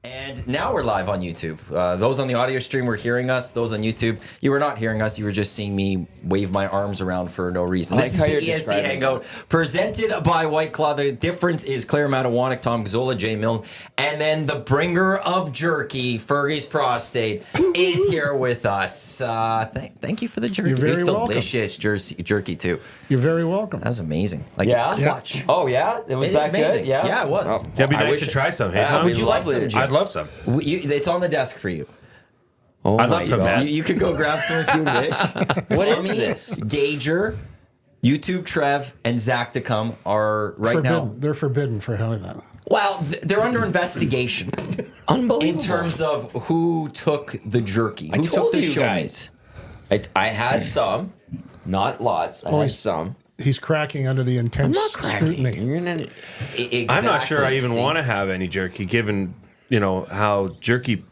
And now we're live on YouTube. Those on the audio stream were hearing us. Those on YouTube, you were not hearing us. You were just seeing me wave my arms around for no reason. This is the EST Hangout presented by White Claw. The difference is Claire, Matt Iwanyk, Tom Gazzola, Milne, and then the bringer of jerky, Fergie's prostate, is here with us. Thank you for the jerky. You're very delicious jerky too. You're very welcome. That was amazing. Like clutch. Oh yeah, it was that amazing. good. Yeah, it was. Oh. Yeah, it'd be nice to try some. Hey, Tom? Would you like some? I'd love some. It's on the desk for you. Oh I'd love some, Matt. You could go grab some if you wish. What is Tommy, this? Gager, YouTube Trev, and Zach to come are right now. They're forbidden for having that. Well, they're under investigation Unbelievable. in terms of who took the jerky. I Who told took the you show guys. I had some, not lots. I had some. He's cracking under the intense I'm not cracking. scrutiny. You're gonna. Exactly. I'm not sure I even want to have any jerky, given how jerky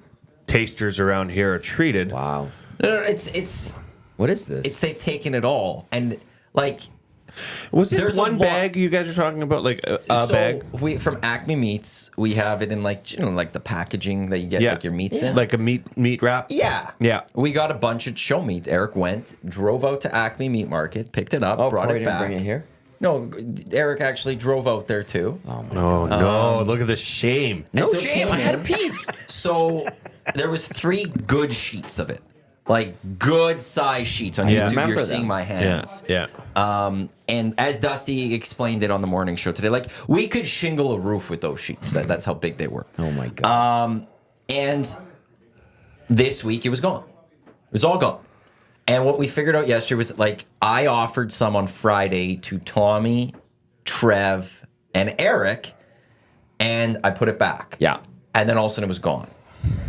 tasters around here are treated. Wow. No, it's What is this? it's they've taken it all and like. Was this There's a one lot- bag you guys are talking about, like a bag? We from Acme Meats, we have it in like the packaging that you get like your meats in. like a meat wrap. Yeah. Yeah. We got a bunch of show meat. Eric went, drove out to Acme Meat Market, picked it up, brought Corey it didn't back. bring it here. No, Eric actually drove out there too. Oh my Oh god. no! Look at this shame. No so shame. I had a piece. So there was 3 good sheets of it. Like good size sheets on Yeah. YouTube. Remember You're them. seeing my hands. Yeah. And as Dusty explained it on the morning show today, like we could shingle a roof with those sheets. That's how big they were. Oh my god. And this week it was gone. It was all gone. And what we figured out yesterday was like I offered some on Friday to Tommy, Trev, and Eric, and I put it back. Yeah. And then all of a sudden it was gone.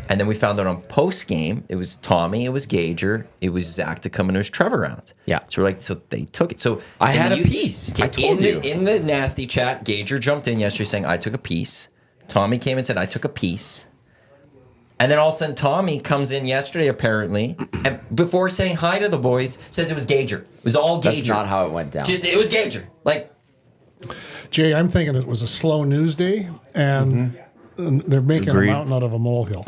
And then we found out on post game, it was Tommy, it was Gager, it was Zach to come and it was Trevor around. Yeah. So we're like, so they took it. So I had a piece. I told you. In the nasty chat, Gager jumped in yesterday saying, I took a piece. Tommy came and said, I took a piece. And then all of a sudden, Tommy comes in yesterday, apparently, and before saying hi to the boys, says it was Gager. It was all Gager. That's not how it went down. It was Gager. Like, Jay, I'm thinking it was a slow news day, and they're making Agreed. a mountain out of a molehill.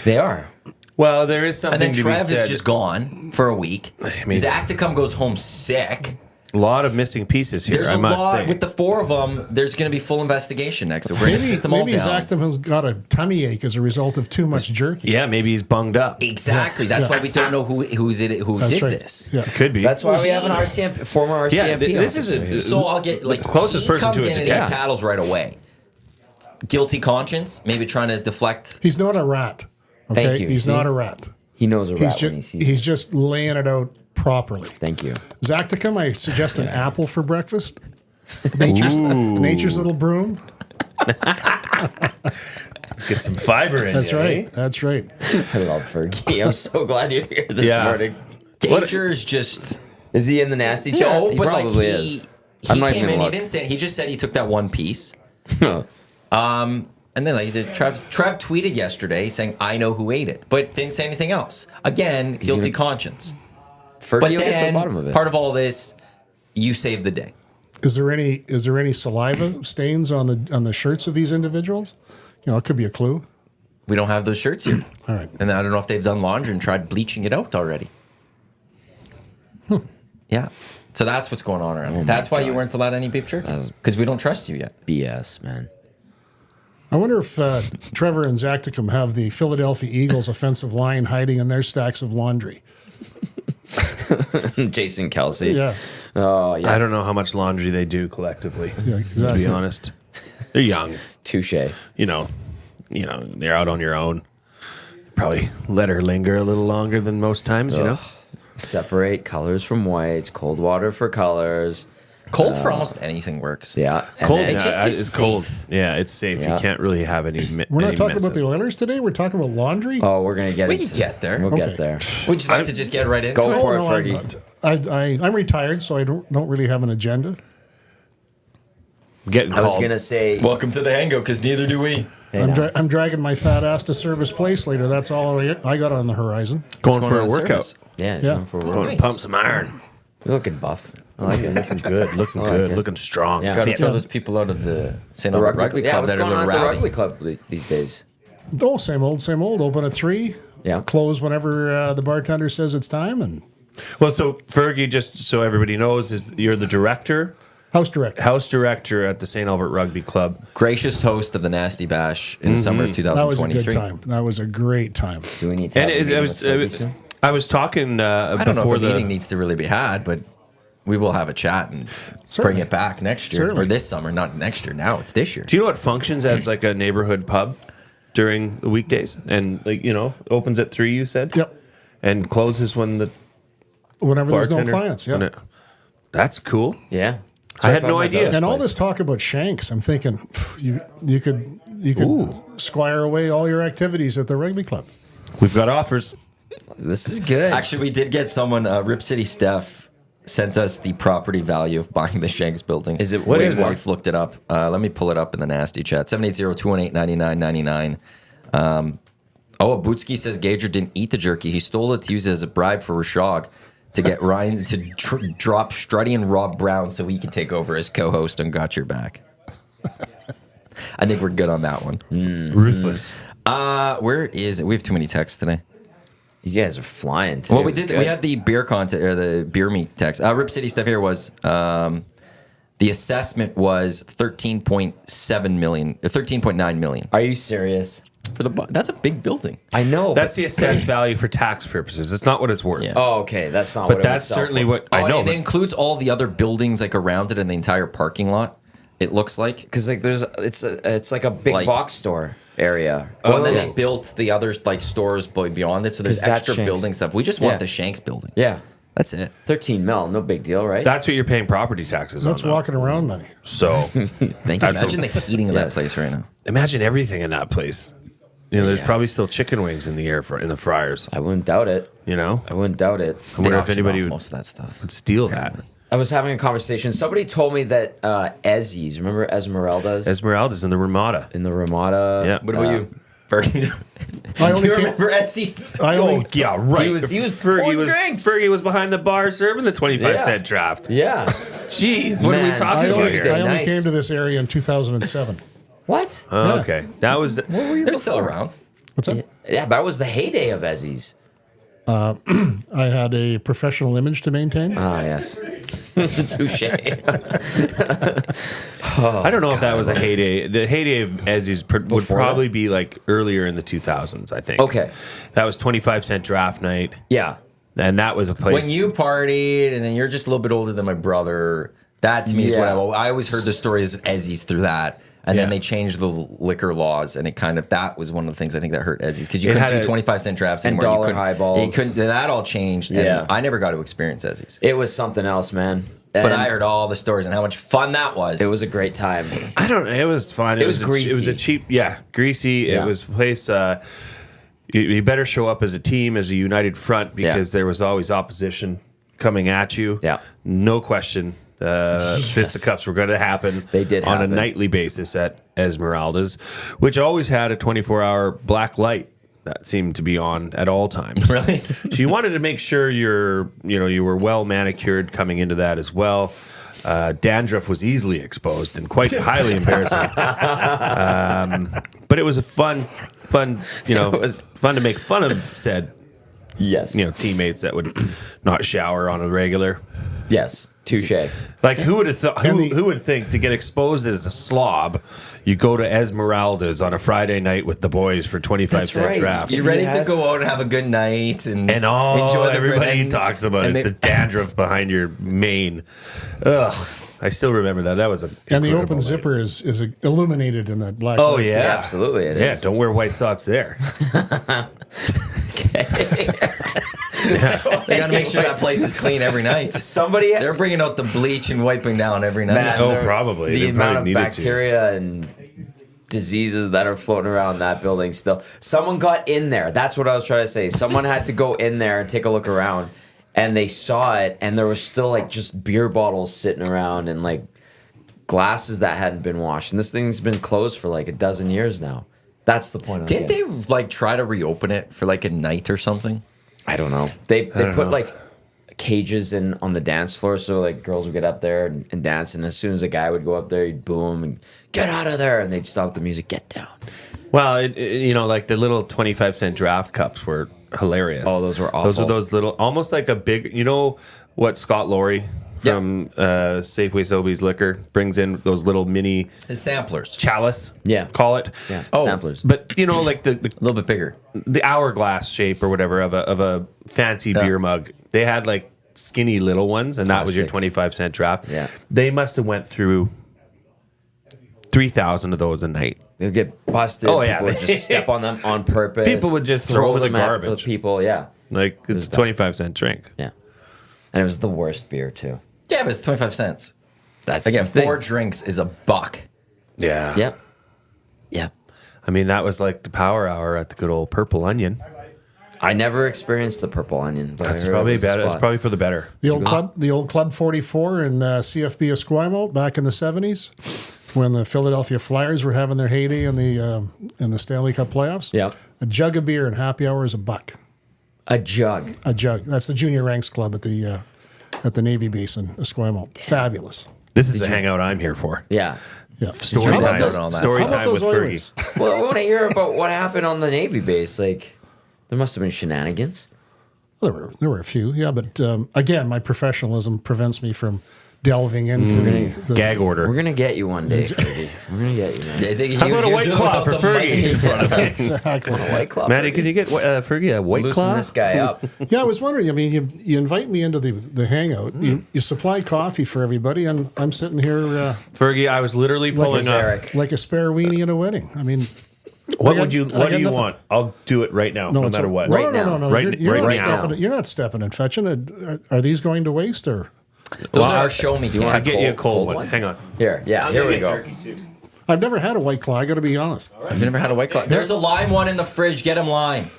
They are. Well, there is something and then to be Trev said. is just gone for a week. mean- Zach to come goes home sick. A lot of missing pieces here. There's I a must lot say. with the 4 of them. There's going to be full investigation next. So we're going to sit them all Maybe down. Zactum has got a tummy ache as a result of too much jerky. Yeah, maybe he's bunged up. Exactly. That's why we don't know who That's did right. this. Yeah. Could be. That's why we have an RCMP, former RCMP. Yeah, this is officer here. So I'll get like The closest he person comes to a in and detective. he tattles right away. Guilty conscience, maybe trying to deflect. He's not a rat. Okay? Thank you. He's See? not a rat. He knows a rat He's, when he sees he's it. just laying it out properly. Thank you. Zacticum, I suggest an apple for breakfast. Nature's little broom. Get some fiber in. That's you, right. eh? That's right. I love Fergie. I'm so glad you're here this Yeah. morning. Gager is just Is he in the nasty chat? no, he but like probably he is. I'm not came even in. He look. didn't say. He just said he took that one piece. No. And then like Trev tweeted yesterday saying, "I know who ate it," but didn't say anything else. Again, guilty conscience. Fergie But will get to the then bottom of it. part of all this, you saved the day. Is there any saliva stains on the shirts of these individuals? It could be a clue. We don't have those shirts here. All right. And I don't know if they've done laundry and tried bleaching it out already. Yeah. So that's what's going on around here. That's why you weren't allowed any beef jerky? Because we don't trust you yet. BS, man. I wonder if Trevor and Zacticum have the Philadelphia Eagles offensive line hiding in their stacks of laundry. Jason Kelsey. Yeah. Oh, yes. I don't know how much laundry they do collectively. Yeah, To exactly. be honest, they're young. Touche. You know, they're out on your own. Probably let her linger a little longer than most times. You know. Separate colors from whites, cold water for colors. Cold for almost anything works. Yeah. And Cold. then- It just is it's cold. safe. Yeah, it's safe. Yeah. You can't really have any. We're not any talking mess about the up. Oilers today. We're talking about laundry. Oh, we're going to get We it. can get there. We'll Okay. get there. Would you like to just get right into Go it? for it, I'm Fergie. not. I'm retired, so I don't really have an agenda. Getting I was called. going to say, Welcome to the Hangout, because neither do we. I'm dragging my fat ass to Service Place later. That's all I got on the horizon. going What's for on a in workout. service? yeah, Yeah. going for a Going work. Nice. to pump some iron. You're looking buff. I like it. Looking good. Looking like good. it. Looking strong. Yeah. Gotta fit. throw those people out of the St. The Albert rugby, Rugby yeah, Club what's that are going a on little at the rowdy. rugby club these days? Oh, same old, same old. Open at 3. Yeah. Close whenever the bartender says it's time. And Well, so Fergie, just so everybody knows, you're the director, house director. house director at the St. Albert Rugby Club. Gracious host of the Nasty Bash in the summer of That was a 2023. good time. That was a great time. Do we need to And have a meeting with Fergie soon? I was talking I don't know if before a meeting needs to really be had, but we will have a chat and Certainly. bring it back next year Certainly. or this summer. Not next year. Now it's this year. Do you know what functions as like a neighborhood pub during the weekdays? And like, opens at 3, you said? Yep. And closes when the Whenever there's no bartender... clients. Yeah. That's cool. Yeah. I had no idea. And all this talk about shanks, I'm thinking you could squire away all your activities at the rugby club. We've got offers. This is good. Actually, we did get someone, Rip City Steph, sent us the property value of buying the Shanks building. Is it- What what his is it? wife looked it up. Let me pull it up in the nasty chat. 780-218-9999. Abutsky says Gager didn't eat the jerky. He stole it to use it as a bribe for Rashog to get Ryan to drop Strutty and Rob Brown so he could take over as co-host on Got Your Back. I think we're good on that one. Ruthless. Where is it? We have too many texts today. You guys are flying today. Well, we did. We had the beer content or the beer meat text. Rip City stuff here was the assessment was 13.7 million, 13.9 million Are you serious? for the. That's a big building. I know. That's the assessed value for tax purposes. It's not what it's worth. Yeah. Oh, okay. That's not But what that's certainly what I know. And it includes all the other buildings like around it and the entire parking lot. It looks like. Because like it's like a big Like- box store area. Well, and then they built the other like stores beyond it, so there's 'Cause that's extra Shanks. building stuff. We just want Yeah. the Shanks building. Yeah. That's it. 13 mil, no big deal, right? That's what you're paying property taxes That's on. though. walking around money. So Thank you. Imagine the heating of that place right now. imagine everything in that place. There's probably still chicken wings in the air in the fryers. I wouldn't doubt it. I I wouldn't doubt it. wonder if Auction anybody off would most of that stuff. steal that. I was having a conversation. Somebody told me that Ezzy's, remember Esmeralda's Esmeralda's in the Ramada. in the Ramada? Yeah. What about you, Fergie? I only You came, remember Essie's? I only, yeah, right. He was pouring drinks. Fergie was behind the bar serving the 25 Yeah. cent draft. Yeah. Jeez, what are we Man, talking I about only, Tuesday here? I only nights. came to this area in 2007. What? Oh, okay, that was They're still around. What's that? Yeah, that was the heyday of Ezzy's. I had a professional image to maintain. Ah, yes. Touche. I don't know if that was a heyday. The heyday of Ezzy's would Before probably be like earlier in the 2000s, I think. Okay. That was 25 cent draft night, Yeah. and that was a place. When you partied, and then you're just a little bit older than my brother. That to me is what I always heard the stories of Essie's through that. And then Yeah. they changed the liquor laws, and it kind of that was one of the things I think that hurt Essie's because you It couldn't had do a- 25-cent drafts and anymore. dollar You couldn't- highballs. You couldn't. That all changed, Yeah. and I never got to experience Essie's. It was something else, man. But And I heard all the stories and how much fun that was. it was a great time. I don't know. It was fun. It was It was a greasy. cheap, greasy. Yeah. It was a place. You better show up as a team, as a united front, because there was always opposition coming at you. Yeah. No question. Fisticuffs were going to happen. They did on happen. a nightly basis at Esmeralda's, which always had a 24-hour black light that seemed to be on at all times. Really? So you wanted to make sure you were well manicured coming into that as well. Dandruff was easily exposed and quite highly embarrassing. But it was a fun, It was- fun to make fun of said, Yes. teammates that would not shower on a regular. Yes. Touche. Like who would have thought? And the- Who would think to get exposed as a slob? You go to Esmeralda's on a Friday night with the boys for 25-cent right. draft. You're ready to go out and have a good night and all enjoy the everybody and- talks about and is they- the dandruff behind your mane. Ugh, I still remember that. That was a And the incredible open night. zipper is illuminated in that black Oh light. yeah, Absolutely it Yeah, is. don't wear white socks there. They got to make sure that place is clean every night. Somebody They're bringing out the bleach and wiping down every night. Man, Oh, there- probably. The They amount probably of needed to. bacteria and diseases that are floating around that building still. Someone got in there. That's what I was trying to say. Someone had to go in there and take a look around, and they saw it, and there was still like just beer bottles sitting around and like glasses that hadn't been washed. And this thing's been closed for like a dozen years now. That's the point. Didn't they like try to reopen it for like a night or something? I don't know. They don't put know. like cages in on the dance floor, so like girls would get up there and dance, and as soon as a guy would go up there, he'd boom and get out of there, and they'd stop the music, get down. Well, like the little 25-cent draft cups were hilarious. Oh, those were awful. Those are those little, almost like a big, what Scott Laurie from Safeway Sobeys Liquor brings in, those little mini His samplers. chalice, Yeah. call it. Yeah. Oh. Samplers. But like the A little bit bigger. the hourglass shape or whatever of a fancy beer mug, they had like skinny little ones, and that was your Plastic. 25-cent draft. Yeah. They must have went through 3,000 of those a night. They'll get busted. Oh, yeah. People would just step on them on purpose. People would just throw them in the at garbage. People, yeah. Like, it's a 25-cent drink. Yeah. And it was the worst beer, too. Yeah, but it's 25 cents. That's Again, the thing. 4 drinks is $1. Yeah. Yep. Yep. I mean, that was like the power hour at the good old Purple Onion. I never experienced the purple onion. But That's I heard probably it was a better. That's spot. probably for the better. The old Club 44 in CFB Esquimalt back in the 70s, when the Philadelphia Flyers were having their heyday in the Stanley Cup playoffs. Yeah. A jug of beer and happy hour is $1. A jug. A jug. That's the junior ranks club at the Navy base in Esquimalt. Fabulous. This is the hangout I'm here for. Yeah. Yeah. Story How about time. those- on that? Story How about time with those Fergie. Oilers? Well, I want to hear about what happened on the Navy base. Like, there must have been shenanigans. There were a few, yeah, but again, my professionalism prevents me from delving into the Gag order. We're gonna get you one day, Fergie. We're gonna get you, man. How about a White Claw for Fergie? Exactly. A White Claw. Matty, Fergie. can you get Fergie a White Loosen Claw? this guy up? Yeah, I was wondering. I mean, you invite me into the hangout. You supply coffee for everybody, and I'm sitting here Fergie, I was literally pulling Where's up. Eric? like a spare weenie at a wedding. I mean, What I would got- you? I What got do you nothing. want? I'll do it right now, no it's matter a- what. No, Right no, no, now. no. Right- You're right not now. stepping. You're not stepping and fetching it. Are these going to waste or? Those are show me I cans. get you a cold cold one. one? Hang on. Here, yeah, here we go. I've never had a White Claw. I got to be honest. I've never had a White Claw. There's a lime one in the fridge. Get him lime.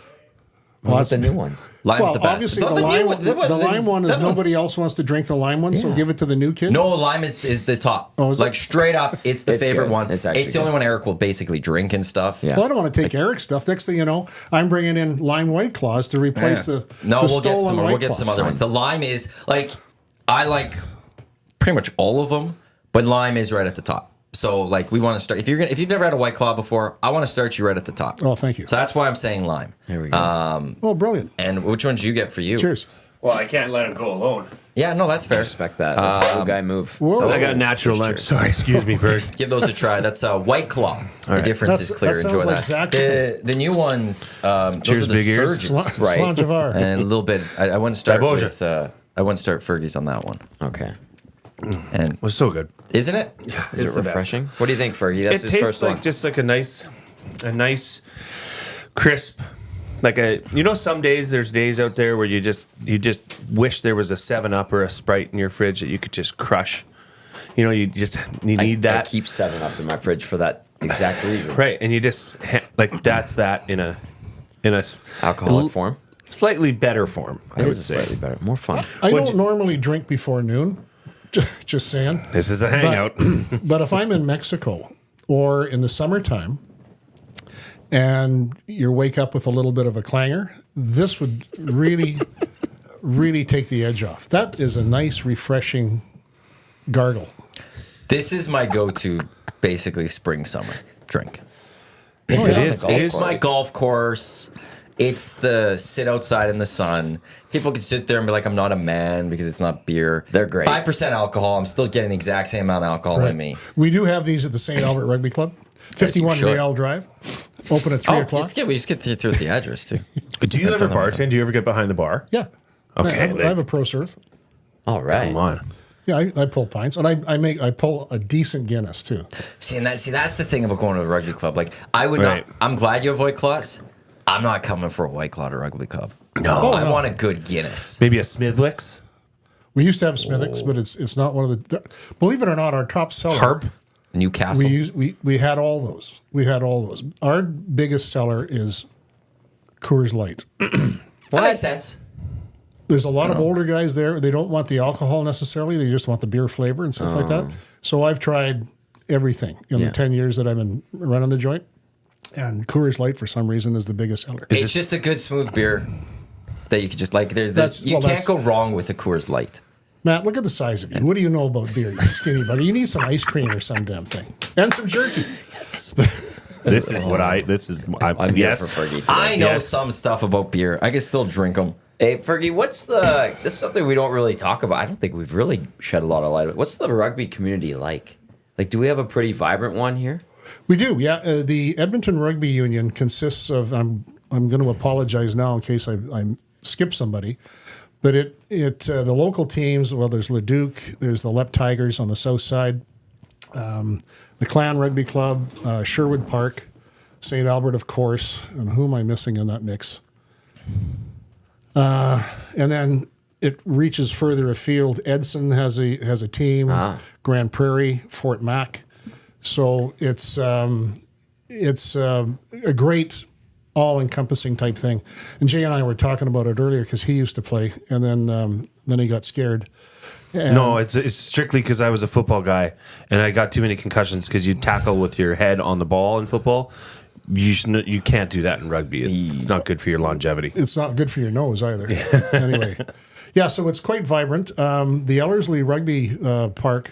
Well, that's the new ones. Lime's Well, the best. obviously But the new lime, one- the lime one is that one's- nobody else wants to drink the lime one, so Yeah. give it to the new kid. No, lime is the top. Oh, is like it? straight up, it's the It's favorite good. one. It's It's, actually the only good. one Eric will basically drink and stuff. Yeah. Well, I don't want to take Eric's stuff. Next thing you know, I'm bringing in lime White Claws to replace Yeah. the No, the we'll get stolen some. White We'll get Claws. some other ones. The lime is like I like pretty much all of them, but lime is right at the top. So like we want to start. If you've never had a White Claw before, I want to start you right at the top. Oh, thank you. So that's why I'm saying lime. There we go. Oh, brilliant. And which one did you get for you? Cheers. Well, I can't let him go alone. Yeah, no, that's fair. Respect that. That's a cool guy move. Whoa. I got natural lime. Sorry, excuse me, Ferg. Give those a try. That's a White Claw. The right. difference That's- is clear. that sounds Enjoy like that. Zach. The new ones. Those Cheers, are the big ears. surgeons. Right. Slanjavar. And a little bit. I want to start Diboja. with. I want to start Fergie's on that one. Okay. And Was so good. isn't it? Is it refreshing? What do you think, Fergie? That's It his tastes first like one. just like a nice, crisp, like a. Some days there's days out there where you just wish there was a 7-Up or a Sprite in your fridge that you could just crush. You need that. I keep 7-Up in my fridge for that exact reason. Right, and you just like that's that in a Alcoholic form. slightly better form. I It would is say slightly better. More fun. I What'd don't you- normally drink before noon. Just saying. this is a hangout. But if I'm in Mexico or in the summertime and you wake up with a little bit of a clanger, this would really, really take the edge off. That is a nice, refreshing gargle. This is my go-to, basically spring summer drink. It is. golf It It's is. my golf course. It's the sit outside in the sun. People can sit there and be like, I'm not a man because it's not beer. They're great. 5% alcohol. I'm still getting the exact same amount of alcohol in me. We do have these at the St. Albert Rugby Club, 51 should. Real Drive, open at 3 Oh, o'clock. it's good. We just get through the address, too. Do you ever bartend? Do you ever get behind the bar? Yeah. Okay, I have a pro serve. All right. Come on. Yeah, I pull pints, and I pull a decent Guinness too. See, that's the thing about going to a rugby club. Like, I would Right. not. I'm glad you have White Claws. I'm not coming for a White Claw to rugby club. No. I want a good Guinness. Maybe a Smithwick's. We used to have Smithwick's, but it's not one of the. Believe it or not, our top seller. Harp. Newcastle. We had all those. We had all those. Our biggest seller is Coors Light. That makes sense. There's a lot of older guys there. They don't want the alcohol necessarily. They just want the beer flavor and stuff like that. So I've tried everything in Yeah. the 10 years that I've been running the joint. And Coors Light, for some reason, is the biggest seller. It's just a good smooth beer that you could just like. You well, can't go wrong with a Coors Light. Matt, look at the size of you. What do you know about beer, you skinny buddy? You need some ice cream or some damn thing. And some jerky. This is what I. This is. I'm here yes. for Fergie today. I know Yes. some stuff about beer. I can still drink them. Hey, Fergie, this is something we don't really talk about. I don't think we've really shed a lot of light on it. What's the rugby community like? Like, do we have a pretty vibrant one here? We do, yeah. The Edmonton Rugby Union consists of. I'm going to apologize now in case I skip somebody, but the local teams. Well, there's Leduc, there's the Lep Tigers on the south side, the Clan Rugby Club, Sherwood Park, St. Albert, of course. And who am I missing in that mix? And then it reaches further afield. Edson has a team. Grand Prairie, Fort Mac. So it's a great all-encompassing type thing. And Jay and I were talking about it earlier because he used to play, and then he got scared. And No, it's strictly because I was a football guy and I got too many concussions because you tackle with your head on the ball in football. You can't do that in rugby. It's not good for your longevity. it's not good for your nose either. Anyway, yeah. So it's quite vibrant. The Ellerslie Rugby Park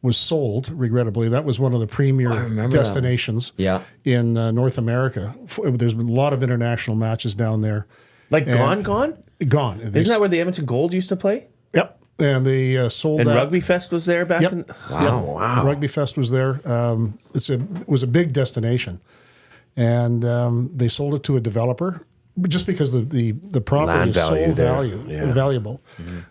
was sold, regrettably. That was one of the premier destinations in North America. There's been a lot of international matches down there. Like gone? Gone. Isn't that where the Edmonton Gold used to play? Yep. And they sold And that. Rugby Fest was there back Yep. in. Yep. Wow. Rugby Fest was there. It was a big destination, and they sold it to a developer just because the property Land is so value there. valuable.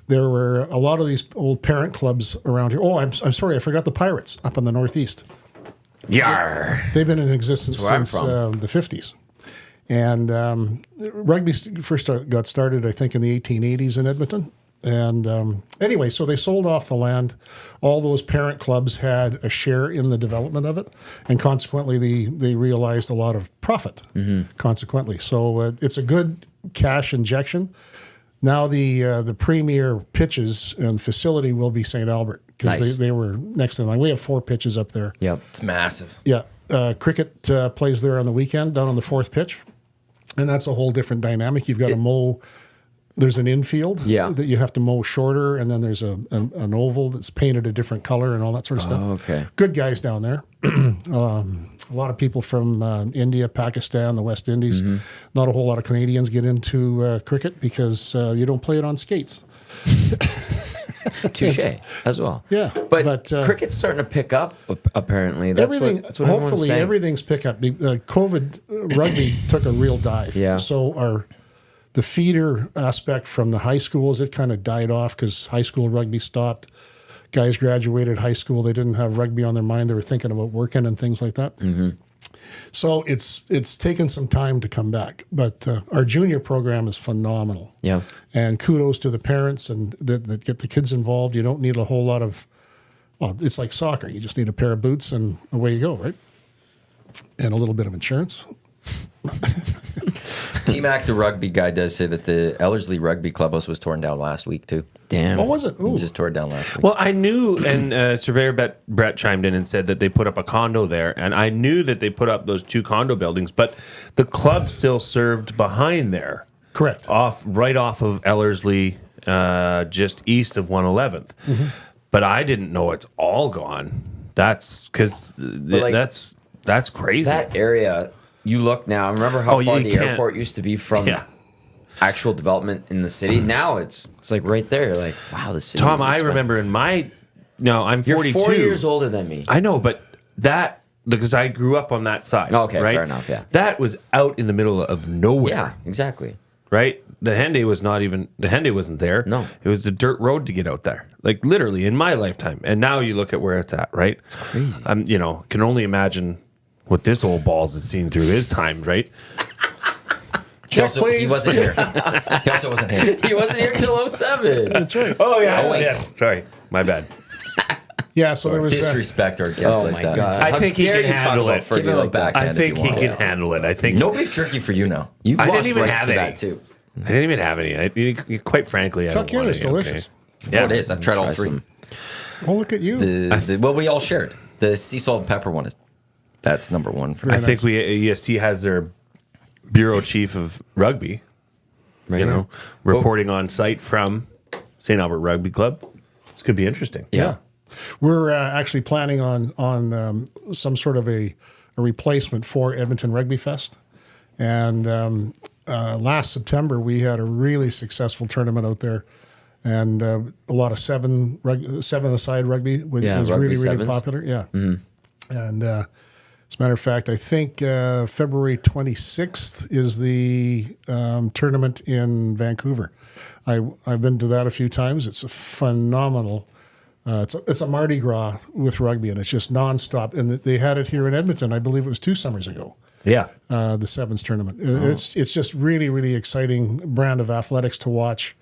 There were a lot of these old parent clubs around here. Oh, I'm sorry, I forgot the Pirates up in the Northeast. Yar. They've been in existence where I'm since from. the 50s. And rugby first got started, I think, in the 1880s in Edmonton. And anyway, so they sold off the land. All those parent clubs had a share in the development of it, and consequently, they realized a lot of profit. Consequently, so it's a good cash injection. Now the premier pitches and facility will be St. Albert because Nice. they were next in line. We have 4 pitches up there. Yep. It's massive. Yeah, cricket plays there on the weekend down on the 4th pitch, and that's a whole different dynamic. You've got to mow. There's an infield that you have to mow shorter, and then there's an oval that's painted a different color and all that sort of stuff. Oh, okay. Good guys down there. A lot of people from India, Pakistan, the West Indies. Not a whole lot of Canadians get into cricket because you don't play it on skates. Touche as well. Yeah, But cricket's starting to pick up, apparently. That's what everyone's hopefully saying. everything's pick up. COVID rugby took a real dive. Yeah. So the feeder aspect from the high schools, it kind of died off because high school rugby stopped. Guys graduated high school, they didn't have rugby on their mind. They were thinking about working and things like that. So it's taken some time to come back. But our junior program is phenomenal. Yeah. And kudos to the parents and that get the kids involved. You don't need a whole lot of, well, it's like soccer. You just need a pair of boots and away you go, right? And a little bit of insurance. T-Mac, the rugby guy, does say that the Ellerslie Rugby Clubhouse was torn down last week, too. Damn. What was it? Ooh. It just tore it down last week. Well, I knew, and Surveyor Brett chimed in and said that they put up a condo there, and I knew that they put up those 2 condo buildings, but the club still served behind there. Correct. Right off of Ellerslie, just east of 111th. But I didn't know it's all gone. That's because that's crazy. That area, you look now, remember how far you the can't- airport used to be from Yeah. actual development in the city? Now it's like right there. You're like, wow, the city. Tom, I remember I'm You're 42. 4 years older than me. I know, but because I grew up on that side. Okay, right? fair enough, yeah. That was out in the middle of nowhere. Yeah, exactly. Right? The Henday wasn't there. No. It was a dirt road to get out there. Like literally in my lifetime. And now you look at where it's at, right? It's crazy. Can only imagine what this old balls has seen through his time, right? He wasn't here. He also wasn't here. He wasn't here till 07. That's right. Oh yeah. Oh, wait. Yeah. Sorry. My bad. Yeah, so there was Disrespect our guests Oh like my that. God. I How think he dare can you talk handle about it. Fergie Give him a like that? backhand. I think if he you can want. handle it. I think No beef jerky for you now. You've I didn't lost even rights have to any. that too. I didn't even have any. Quite frankly, I Tuck don't in want is any, delicious. Okay? Yeah, Oh, it is. I've tried all Try 3. some. Oh, look at you. Well, we all shared. The sea salt and pepper one that's number 1 for I me. think EST has their bureau chief of rugby, Right. reporting on site from St. Albert Rugby Club. This could be interesting. Yeah. We're actually planning on some sort of a a replacement for Edmonton Rugby Fest. And last September, we had a really successful tournament out there. And a lot of seven-a-side rugby was rugby really, really sevens. popular. Yeah. And as a matter of fact, I think February 26th is the tournament in Vancouver. I've been to that a few times. It's a phenomenal. It's a Mardi Gras with rugby, and it's just nonstop. And they had it here in Edmonton. I believe it was 2 summers ago. Yeah. The Sevens tournament. It's just really, really exciting brand of athletics to watch.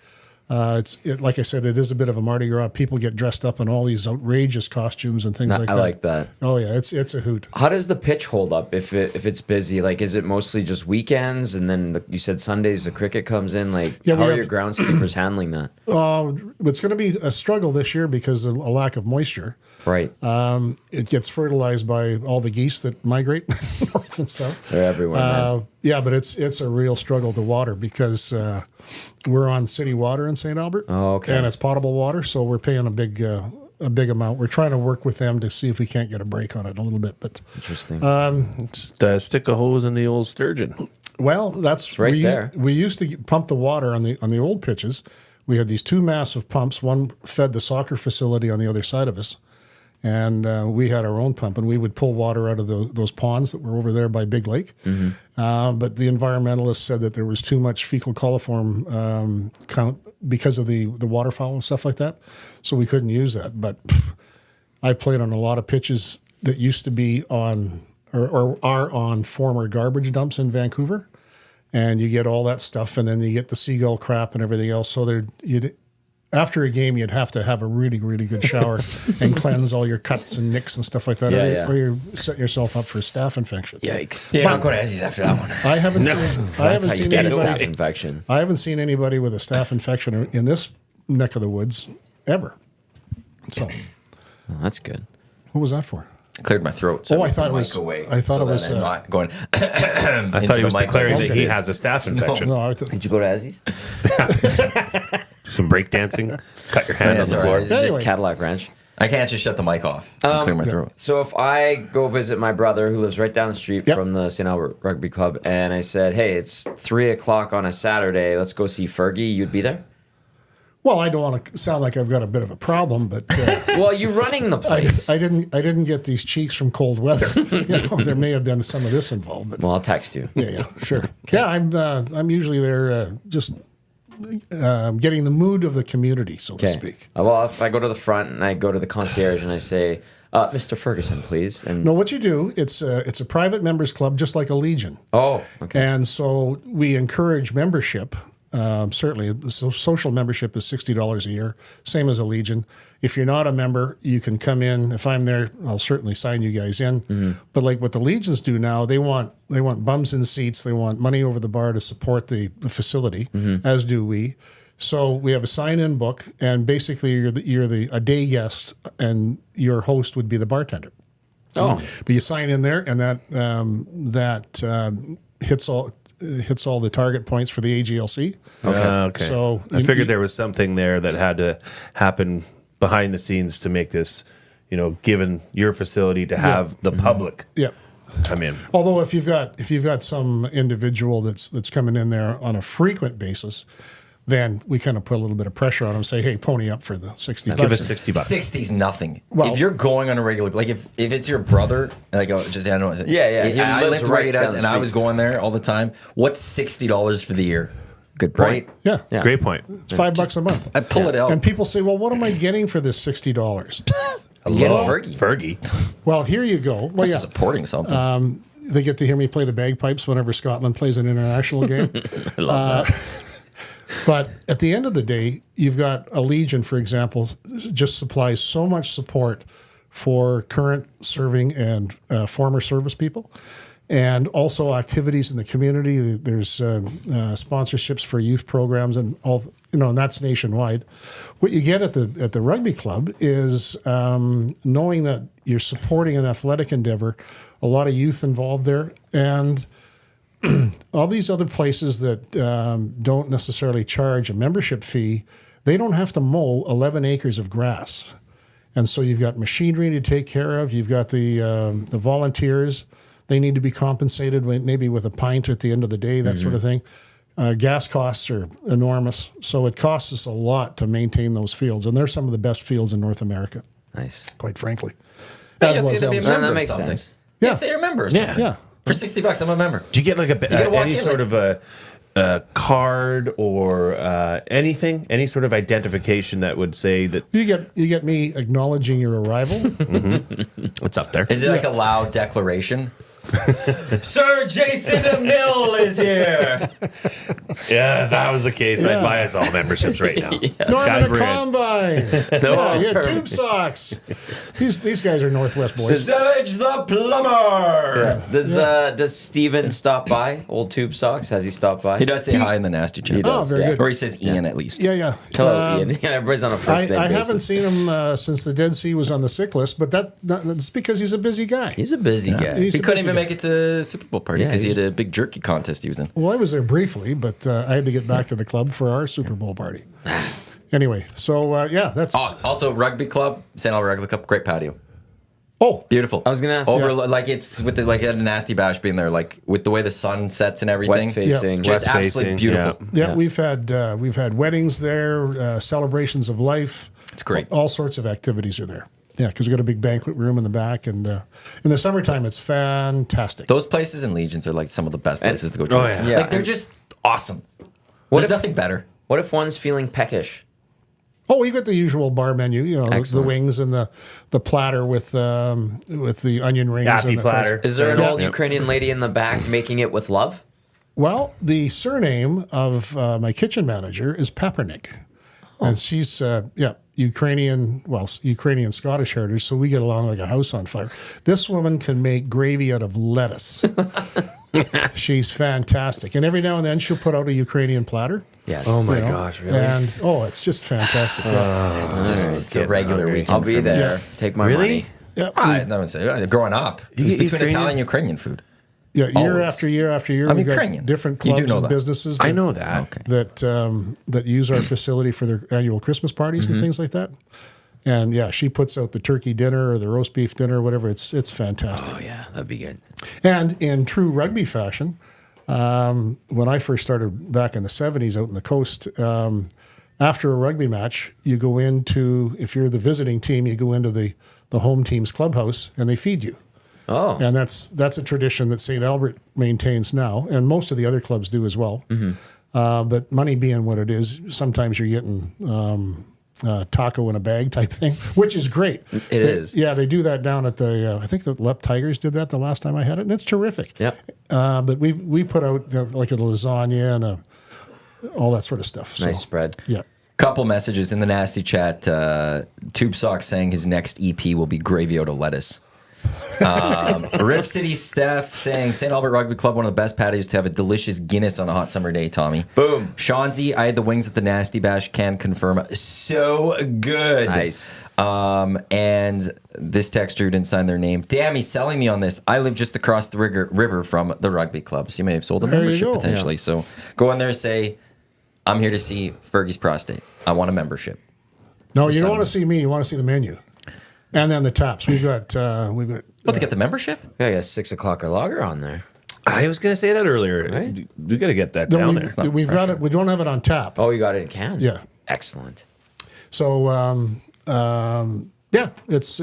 Like I said, it is a bit of a Mardi Gras. People get dressed up in all these outrageous costumes and things like that. I like that. Oh yeah, it's a hoot. How does the pitch hold up if it's busy? Like, is it mostly just weekends, and then you said Sundays the cricket comes in? Like, how are your groundskeepers handling that? It's going to be a struggle this year because of a lack of moisture. Right. It gets fertilized by all the geese that migrate north and south. They're everywhere. Man. Yeah, but it's a real struggle to water because we're on city water in St. Albert. Oh, okay. And it's potable water, so we're paying a big amount. We're trying to work with them to see if we can't get a break on it a little bit. But Interesting. Just stick a hose in the old sturgeon. well, that's right there. We used to pump the water on the old pitches. We had these 2 massive pumps. One fed the soccer facility on the other side of us. And we had our own pump, and we would pull water out of those ponds that were over there by Big Lake. But the environmentalists said that there was too much fecal coliform count because of the waterfowl and stuff like that, so we couldn't use that. But I played on a lot of pitches that used to be on or are on former garbage dumps in Vancouver, and you get all that stuff, and then you get the seagull crap and everything else. So after a game, you'd have to have a really, really good shower and cleanse all your cuts and nicks and stuff like that, or you're setting yourself up for a staph infection. Yikes! Yeah, not going to Aussies after that one. I haven't seen Get a staph anybody. infection. I haven't seen anybody with a staph infection in this neck of the woods ever. So, Oh, that's good. what was that for? Cleared my throat. So I thought the it was. mic away, I thought so it was. that I'm not going. I thought he was declaring that he has a staph infection. No, Did you go to Aussies? Some breakdancing, cut your hand Yeah, on the sorry. floor. It's Anyway. just Cadillac Ranch. I can't just shut the mic off. Clear my throat. So if I go visit my brother who lives right down the street Yep. from the St. Albert Rugby Club, and I said, "Hey, it's 3:00 on a Saturday. Let's go see Fergie." You'd be there? well, I don't want to sound like I've got a bit of a problem, but Well, you're running the place. I didn't get these cheeks from cold weather. There may have been some of this involved, but Well, I'll text you. yeah, sure. Yeah, I'm usually there just getting the mood of the community, so to speak. Well, if I go to the front and I go to the concierge and I say, "Mr. Ferguson, please," and No, what you do, it's a private members club, just like a Legion. oh, okay, And so we encourage membership. Certainly, the social membership is $60 a year, same as a Legion. If you're not a member, you can come in. If I'm there, I'll certainly sign you guys in. But like what the Legions do now, they want bums in seats. They want money over the bar to support the facility, as do we. So we have a sign-in book, and basically you're a day guest, and your host would be the bartender. oh, But you sign in there, and that hits all the target points for the AGLC. Okay. So I figured there was something there that had to happen behind the scenes to make this, given your facility to have the public Yeah. come in. Although if you've got some individual that's coming in there on a frequent basis, then we kind of put a little bit of pressure on them. Say, hey, pony up for the $60. Give us $60. 60's nothing. Well- if you're going on a regular, like if it's your brother, like I don't know. Yeah. He I lives lived right where he does, down the and I street. was going there all the time. What's $60 for the year? good point. Right? Yeah. Yeah. Great point. It's $5 a month. I pull it out. And people say, well, what am I getting for this $60? Get a Hello, Fergie. Fergie. Well, here you go. Well, This yeah. is supporting something. They get to hear me play the bagpipes whenever Scotland plays an international game. I love that. But at the end of the day, you've got a Legion, for example, just supplies so much support for current serving and former service people, and also activities in the community. There's sponsorships for youth programs and all, and that's nationwide. What you get at the rugby club is knowing that you're supporting an athletic endeavor, a lot of youth involved there, and all these other places that don't necessarily charge a membership fee, they don't have to mow 11 acres of grass. And so you've got machinery to take care of. You've got the volunteers They need to be compensated maybe with a pint at the end of the day, that sort of thing. Gas costs are enormous, so it costs us a lot to maintain those fields, and they're some of the best fields in North America. Nice. Quite frankly. Hey, As you well guys as get to be a Elvis. member that of makes something. sense. Yeah, say you're a member of Yeah. something. Yeah. For $60, I'm a member. Do you get like gotta walk any in sort like- of a card or anything, any sort of identification that would say that You get me acknowledging your arrival. it's up there? Is it like a loud declaration? Sir Jason DeMille is here. Yeah, if that was the case, I'd buy us all memberships right now. Norman Guys, a we're in. combine. Yeah, tube socks. These guys are Northwest boys. Savage the plumber. Does Steven stop by? Old Tube Socks? Has he stopped by? He does say hi in the nasty chat. He does, Oh, very yeah. good. Or he says Ian at least. Yeah. Hello, Ian. Yeah, everybody's on a first name I basis. haven't seen him since the Dead Sea was on the sick list, but that's because he's a busy guy. He's a busy guy. He's He a couldn't busy even guy. make it to the Super Bowl party Yeah, because he he's- had a big jerky contest he was in. Well, I was there briefly, but I had to get back to the club for our Super Bowl party. Anyway, so that's Also, rugby club, St. Albert Rugby Club, great patio. Beautiful. I was gonna ask over you. like it's with the like a nasty bash being there, like with the way the sun sets and everything. West facing. Just West absolutely facing, beautiful. Yeah, we've had weddings there, celebrations of life. It's great. All sorts of activities are there. Yeah, because we got a big banquet room in the back, and in the summertime it's fantastic. Those places in Legions are like some of the best places to go to. Oh, yeah. Yeah. Like they're just awesome. What There's if- nothing better. What if one's feeling peckish? Oh, you got the usual bar menu, the Excellent. wings and the platter with the onion rings. Happy and the platter. Is there an Yeah. old Ukrainian lady in the back making it with love? Well, the surname of my kitchen manager is Papernik. And she's, Ukrainian Scottish heritage, so we get along like a house on fire. This woman can make gravy out of lettuce. She's fantastic. And every now and then she'll put out a Ukrainian platter. Yes. Oh my you know, gosh, really? And, it's just fantastic. yeah. It's a getting regular hungry. weekend. I'll be for me. there. Yeah. Take my Really? money. Yeah, I would say growing up, it was get between Ukrainian? Italian and Ukrainian food. year always. after year after year. I'm we've got Ukrainian. different You do clubs know and that. businesses. I know that. Okay. that use our facility for their annual Christmas parties and things like that. And yeah, she puts out the turkey dinner or the roast beef dinner, or whatever. It's fantastic. Oh yeah, that'd be good. And in true rugby fashion, when I first started back in the 70s out in the coast, after a rugby match, you go into, if you're the visiting team, you go into the home team's clubhouse and they feed you. Oh, And that's a tradition that St. Albert maintains now, and most of the other clubs do as well. But money being what it is, sometimes you're getting taco in a bag type thing, which is great. It is. Yeah, they do that down at the, I think the Lep Tigers did that the last time I had it, and it's terrific. Yep. But we put out like a lasagna and all that sort of stuff. So, nice spread. Yeah. Couple messages in the nasty chat. Tube Sock saying his next EP will be gravy out of lettuce. Rip City Steph saying St. Albert Rugby Club, one of the best patios to have a delicious Guinness on a hot summer day, Tommy. Boom. Shawnzy, I had the wings at the Nasty Bash, can confirm. So good. Nice. And this texter who didn't sign their name. Damn, he's selling me on this. I live just across the river from the rugby club. So you may have sold a There you membership go. potentially. So go in there and say, I'm here to see Fergie's prostate. I want a membership. No, you don't want to see me. You want to see the menu, and then the tops. We've got. What, to get the membership? Yeah, I got 6 o'clock or lager on there. I was going to say that earlier. Right. We got to get that down there. We've got it. We don't have it on tap. Oh, you got it in can? Yeah. Excellent. So yeah, it's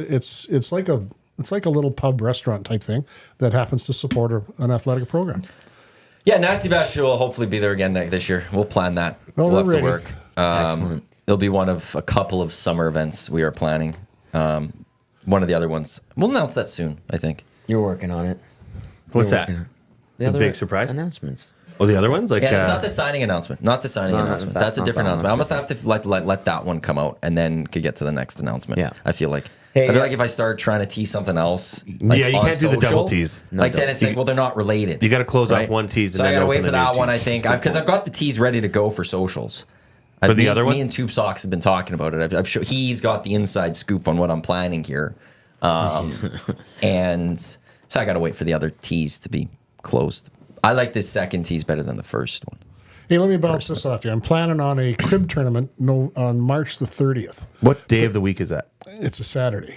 like a little pub restaurant type thing that happens to support an athletic program. Yeah, Nasty Bash will hopefully be there again this year. We'll plan that. Well, we'll we're have to ready. work. Excellent. It'll be one of a couple of summer events we are planning. One of the other ones. We'll announce that soon, I think. You're working on it. What's You're that? working on it. The other big surprise? announcements. Oh, the other ones? Like, Yeah, it's not the signing announcement. Not the signing No, announcement. that- That's a not different that announcement. I one. must have to let that one come out and then could get to the next announcement. Yeah. I feel like. Hey, I feel like if I start trying to tease something else, like Yeah, you on can't do the double social, tease. Like then it's like, well, they're not related. You got to close right? off one tease and So then I gotta open wait for a new that one. I tease. think because I've got the tease ready to go for socials. For the me, other one? me and Tube Socks have been talking about it. I've shown, he's got the inside scoop on what I'm planning here, and so I got to wait for the other tease to be closed. I like this second tease better than the first one. Hey, let me bounce this off you. I'm planning on a crib tournament on March the 30th. What day of the week is that? It's a Saturday.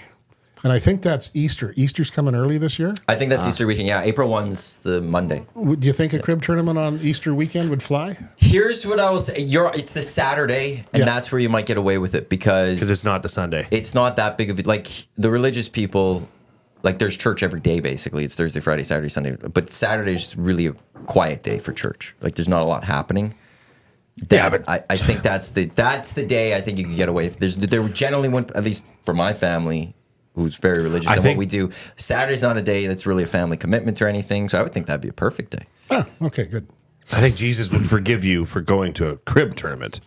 And I think that's Easter. Easter's coming early this year. I think that's Easter weekend. Yeah, April 1's the Monday. Do you think a crib tournament on Easter weekend would fly? Here's what I will say. It's the Saturday, and that's where you might get away with it because it's not the Sunday. It's not that big of a, like the religious people, like there's church every day basically. It's Thursday, Friday, Saturday, Sunday. But Saturday is really a quiet day for church. Like there's not a lot happening. But I think that's the day I think you can get away. There generally wouldn't, at least for my family, who's very religious and what we do. Saturday's not a day that's really a family commitment or anything, so I would think that'd be a perfect day. Oh, okay, good. I think Jesus would forgive you for going to a crib tournament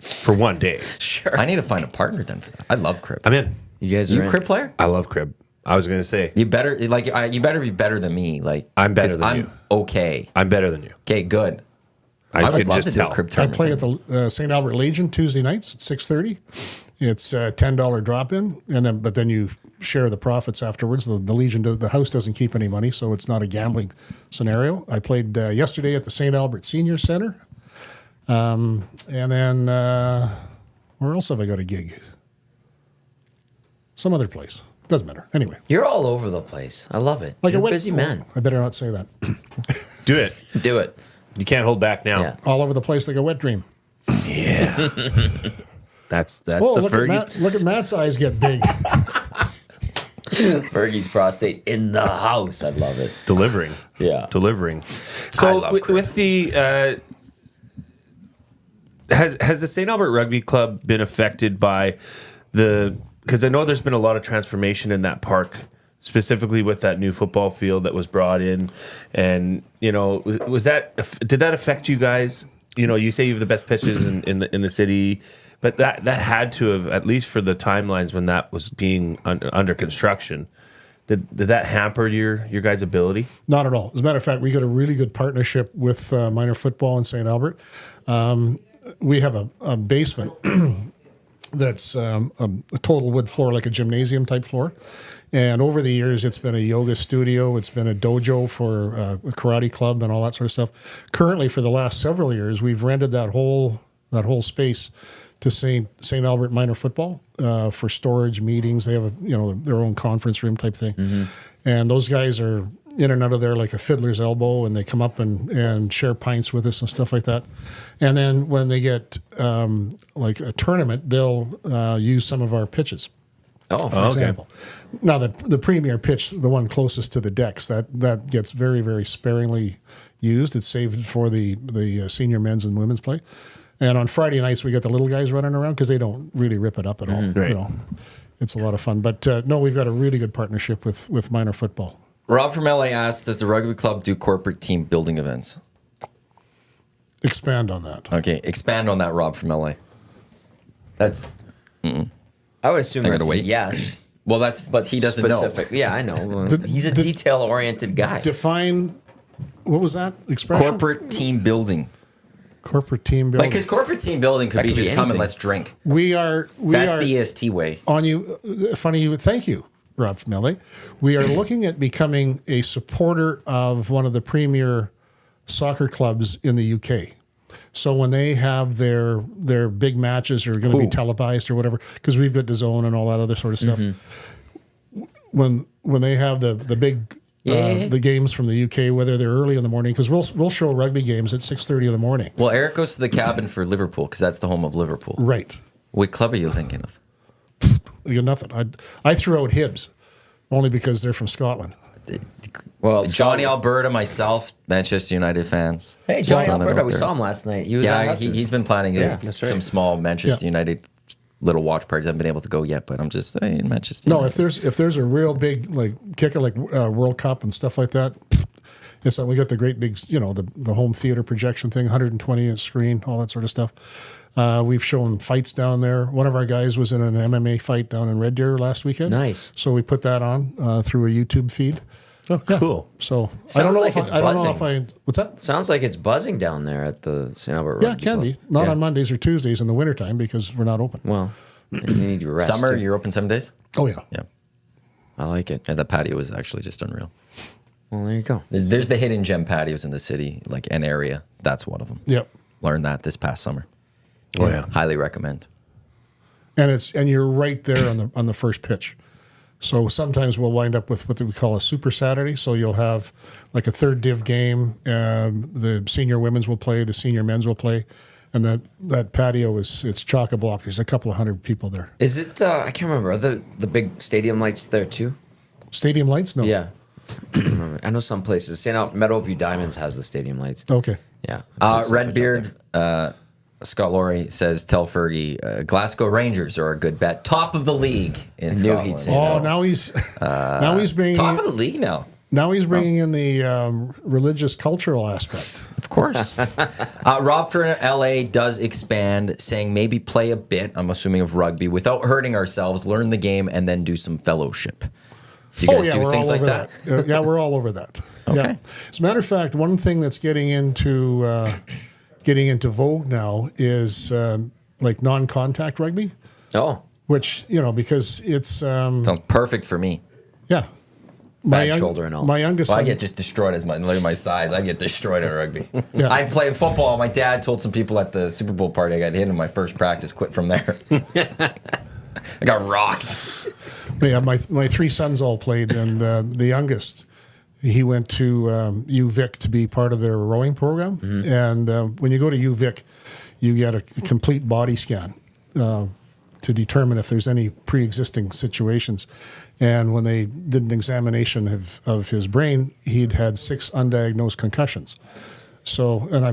for one day. Sure. I need to find a partner then for that. I love crib. I'm in. You guys You are a crib player? I love crib. I was gonna say You better you better be better than me. Like I'm better than I'm you. okay. I'm better than you. Okay, good. I would could love just to do a tell. crib I tournament. play at the St. Albert Legion Tuesday nights at 6:30. It's a $10 drop-in, but then you share the profits afterwards. The Legion, the house doesn't keep any money, so it's not a gambling scenario. I played yesterday at the St. Albert Senior Center, and then where else have I got a gig? Some other place. Doesn't matter. Anyway, You're all over the place. I love it. like You're a a busy man. I better not say that. Do it. Do it. You can't hold back now. Yeah. All over the place like a wet dream. Yeah. That's Oh, the look at, Fergie. look at Matt's eyes get big. Fergie's prostate in the house. I love it. Delivering. Yeah. Delivering. I So love with the has the St. Albert Rugby Club been affected by because I know there's been a lot of transformation in that park, specifically with that new football field that was brought in, and did that affect you guys? You say you have the best pitches in the city, but that had to have, at least for the timelines when that was being under construction. Did that hamper your guys' ability? Not at all. As a matter of fact, we got a really good partnership with minor football in St. Albert. We have a basement that's a total wood floor, like a gymnasium type floor. And over the years, it's been a yoga studio. It's been a dojo for a karate club and all that sort of stuff. Currently, for the last several years, we've rented that whole space to St. Albert Minor Football for storage meetings. They have their own conference room type thing, and those guys are in and out of there like a fiddler's elbow, and they come up and share pints with us and stuff like that. And then when they get like a tournament, they'll use some of our pitches. Oh, For example. Now, the premier pitch, the one closest to the decks, that gets very, very sparingly used. It's saved for the senior men's and women's play. And on Friday nights, we get the little guys running around because they don't really rip it up at all. Right. It's a lot of fun. But no, we've got a really good partnership with minor football. Rob from LA asked, does the rugby club do corporate team building events? Expand on that. Okay, expand on that, Rob from LA. That's I would assume I gotta that's a wait. yes. well, but he doesn't Specific. Yeah, I know. He's a detail-oriented guy. Define, what was that know. expression? Corporate team building. Corporate team building. Like, because corporate team building could That be could be just come and anything. let's drink. That's The EST way. on you. Funny you would. Thank you, Rob from LA. We are looking at becoming a supporter of one of the premier soccer clubs in the UK. So when they have their big matches are going to be televised or whatever, because we've got DAZN and all that other sort of stuff. When they have the big the games from the UK, whether they're early in the morning, because we'll show rugby games at 6:30 in the morning. Well, Eric goes to the cabin for Liverpool because that's the home of Liverpool. Right. What club are you thinking of? You got nothing. I threw out Hibs only because they're from Scotland. Well, Johnny Alberta, myself, Manchester United fans. Hey, Just Johnny throwing that Alberta, out we there. saw him last night. He was Yeah, at Hudson's. he's been planning That's some right. small Manchester Yeah. United little watch parties. I haven't been able to go yet, but I'm just in Manchester. No, United. if there's a real big like kicker like World Cup and stuff like that, it's we got the great big the home theater projection thing, 120-inch screen, all that sort of stuff. We've shown fights down there. One of our guys was in an MMA fight down in Red Deer last weekend. Nice. So we put that on through a YouTube feed. Oh, cool. So Sounds like it's I don't know if buzzing. what's that? Sounds like it's buzzing down there at the St. Albert Yeah, it Rugby can Club. be. Not Yeah. on Mondays or Tuesdays in the wintertime because we're not open. Well, you need to rest. Summer, too. you're open 7 days? Oh yeah. Yeah. I like it. And the patio is actually just unreal. Well, there you go. There's the hidden gem patios in the city, like an area. That's one of them. Yep. Learned that this past summer. Oh yeah. Highly recommend. And you're right there on the first pitch. So sometimes we'll wind up with what we call a Super Saturday. So you'll have like a third div game. The senior women's will play, the senior men's will play. And that patio it's chock-a-block. There's a couple of hundred people there. Is it? I can't remember. Are the big stadium lights there too? Stadium lights? No. Yeah. I know some places. St. Meadowview Diamonds has the stadium lights. Okay. Yeah. Redbeard, Scott Laurie says, tell Fergie, Glasgow Rangers are a good bet. Top of the league in knew he'd Scotland. say Oh, now he's bringing Top of the league now. now he's bringing in the religious cultural aspect. Of course. Rob for LA does expand, saying maybe play a bit, I'm assuming, of rugby without hurting ourselves, learn the game, and then do some fellowship. Do you guys do we're things all like over that? Yeah, we're all over that. Okay. Yeah. As a matter of fact, one thing that's getting into vogue now is like non-contact rugby, Oh. which because it's Sounds perfect for me. yeah. Bad shoulder and all. My youngest Well, I son, get just destroyed look at my size. I get destroyed in rugby. Yeah. I played football. My dad told some people at the Super Bowl party I got hit in my first practice. Quit from there. I got rocked. yeah, my three sons all played, and the youngest, he went to UVic to be part of their rowing program. Mm-hmm. And when you go to UVic, you get a complete body scan to determine if there's any pre-existing situations. And when they did an examination of his brain, he'd had 6 undiagnosed concussions. So, and I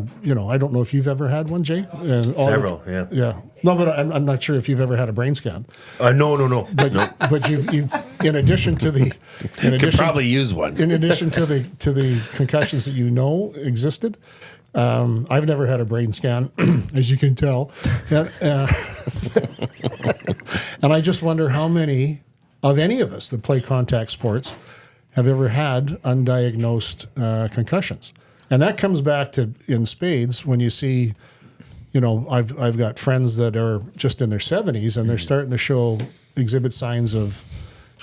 don't know if you've ever had one, Jay. And Several, yeah. Yeah. No, but I'm not sure if you've ever had a brain scan. No. But you've in addition to the Could probably use one. in addition to the concussions that existed, I've never had a brain scan, as you can tell, and I just wonder how many of any of us that play contact sports have ever had undiagnosed concussions, and that comes back to in spades when you see. I've got friends that are just in their 70s and they're starting to exhibit signs of,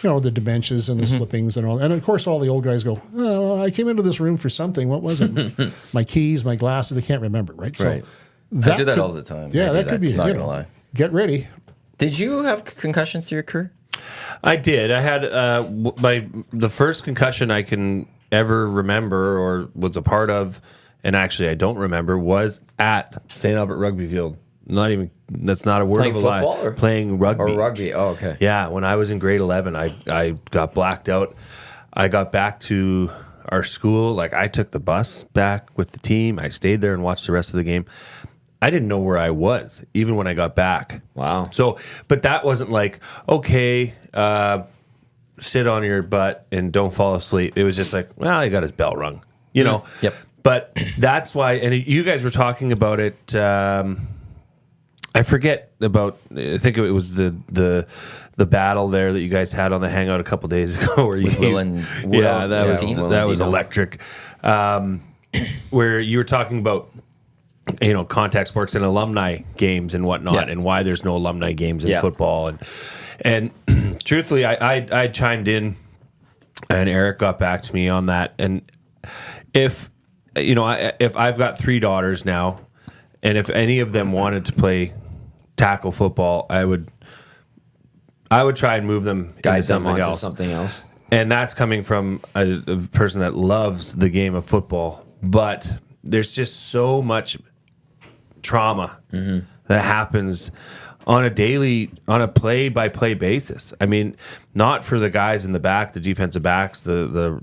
the dementias and the slippings and all. And of course, all the old guys go, "Oh, I came into this room for something. What was it? My keys, my glasses. They can't remember, right?" Right. So I do that all the time. Yeah, I do that could be. Not gonna lie. Get ready. Did you have concussions through your career? I did. I had the first concussion I can ever remember or was a part of, and actually I don't remember, was at St. Albert Rugby Field. That's not a word Playing of a lie. football or? Playing rugby. Or rugby. Oh, okay. Yeah, when I was in grade 11, I got blacked out. I got back to our school. Like, I took the bus back with the team. I stayed there and watched the rest of the game. I didn't know where I was, even when I got back. Wow. So, but that wasn't like, okay, sit on your butt and don't fall asleep. It was just like, well, he got his bell rung, know? Yep. But that's why, and you guys were talking about it. I forget about. I think it was the battle there that you guys had on the Hangout a couple days ago, where Will and Will, yeah, that was Will that and was Dino. electric. Where you were talking about, contact sports and alumni games and whatnot, Yeah. and why there's no alumni games in Yeah. football, and truthfully, I chimed in, and Eric got back to me on that, and if I've got 3 daughters now, and if any of them wanted to play tackle football, I would try and move them Guide into them something onto else. something else. And that's coming from a person that loves the game of football, but there's just so much trauma that happens on a play-by-play basis. I mean, not for the guys in the back, the defensive backs, the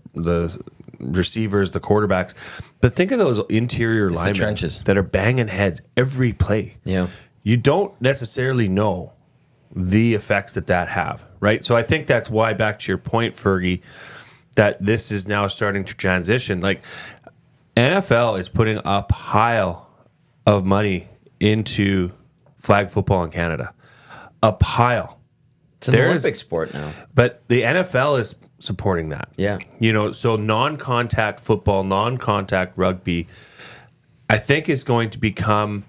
receivers, the quarterbacks, but think of those interior linemen trenches. that are banging heads every play. Yeah. You don't necessarily know the effects that have, right? So I think that's why, back to your point, Fergie, that this is now starting to transition. Like, NFL is putting a pile of money into flag football in Canada. A pile. It's an Olympic sport now. But the NFL is supporting that. Yeah. So non-contact football, non-contact rugby, I think is going to become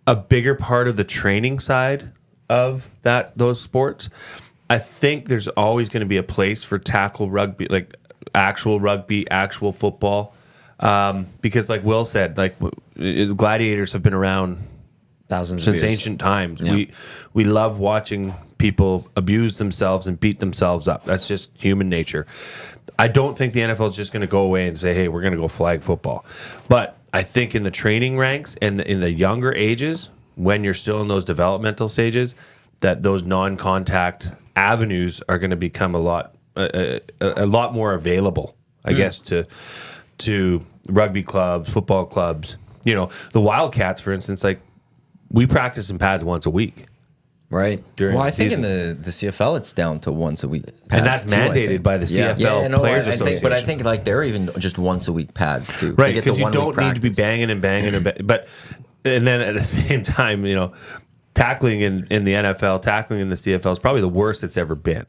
a bigger part of the training side of those sports. I think there's always going to be a place for tackle rugby, like actual rugby, actual football. Because like Will said, like gladiators have been around Thousands since of years. ancient times. Yeah. We love watching people abuse themselves and beat themselves up. That's just human nature. I don't think the NFL is just going to go away and say, hey, we're going to go flag football. But I think in the training ranks and in the younger ages, when you're still in those developmental stages, that those non-contact avenues are going to become a lot more available, I guess, to rugby clubs, football clubs. You know, the Wildcats, for instance, like we practice in pads once a week. Right. During Well, the I think season. in the CFL it's down to once a week, And that's pads, too, I mandated think. by the CFL Yeah, no, Players I think, Association. but I think like they're even just once a week pads too. Right, They get the because you 1 week don't need to be practice. banging and banging but and then at the same time, you know, tackling in the NFL, tackling in the CFL is probably the worst it's ever been.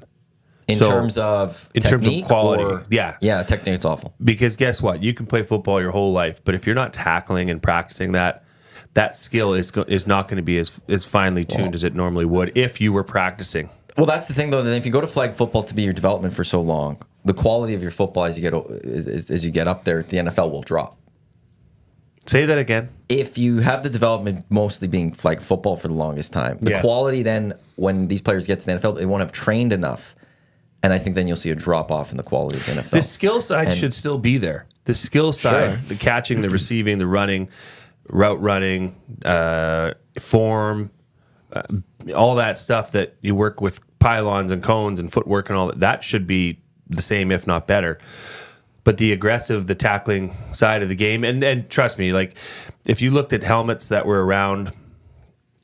in So, terms of in terms of technique quality, or- yeah. technique it's awful. Because guess what? You can play football your whole life, but if you're not tackling and practicing that skill is not going to be as finely tuned as it normally would if you were practicing. Well, that's the thing though. That if you go to flag football to be your development for so long, the quality of your football as you get up there, the NFL will drop. Say that again. If you have the development mostly being flag football for the longest time, the Yeah. quality then when these players get to the NFL, they won't have trained enough, and I think then you'll see a drop off in the quality of the NFL. The skill side should still be there. The skill side, Sure. the catching, the receiving, the running, route running, form, all that stuff that you work with pylons and cones and footwork and all that should be the same, if not better. But the aggressive, the tackling side of the game, and trust me, like if you looked at helmets that were around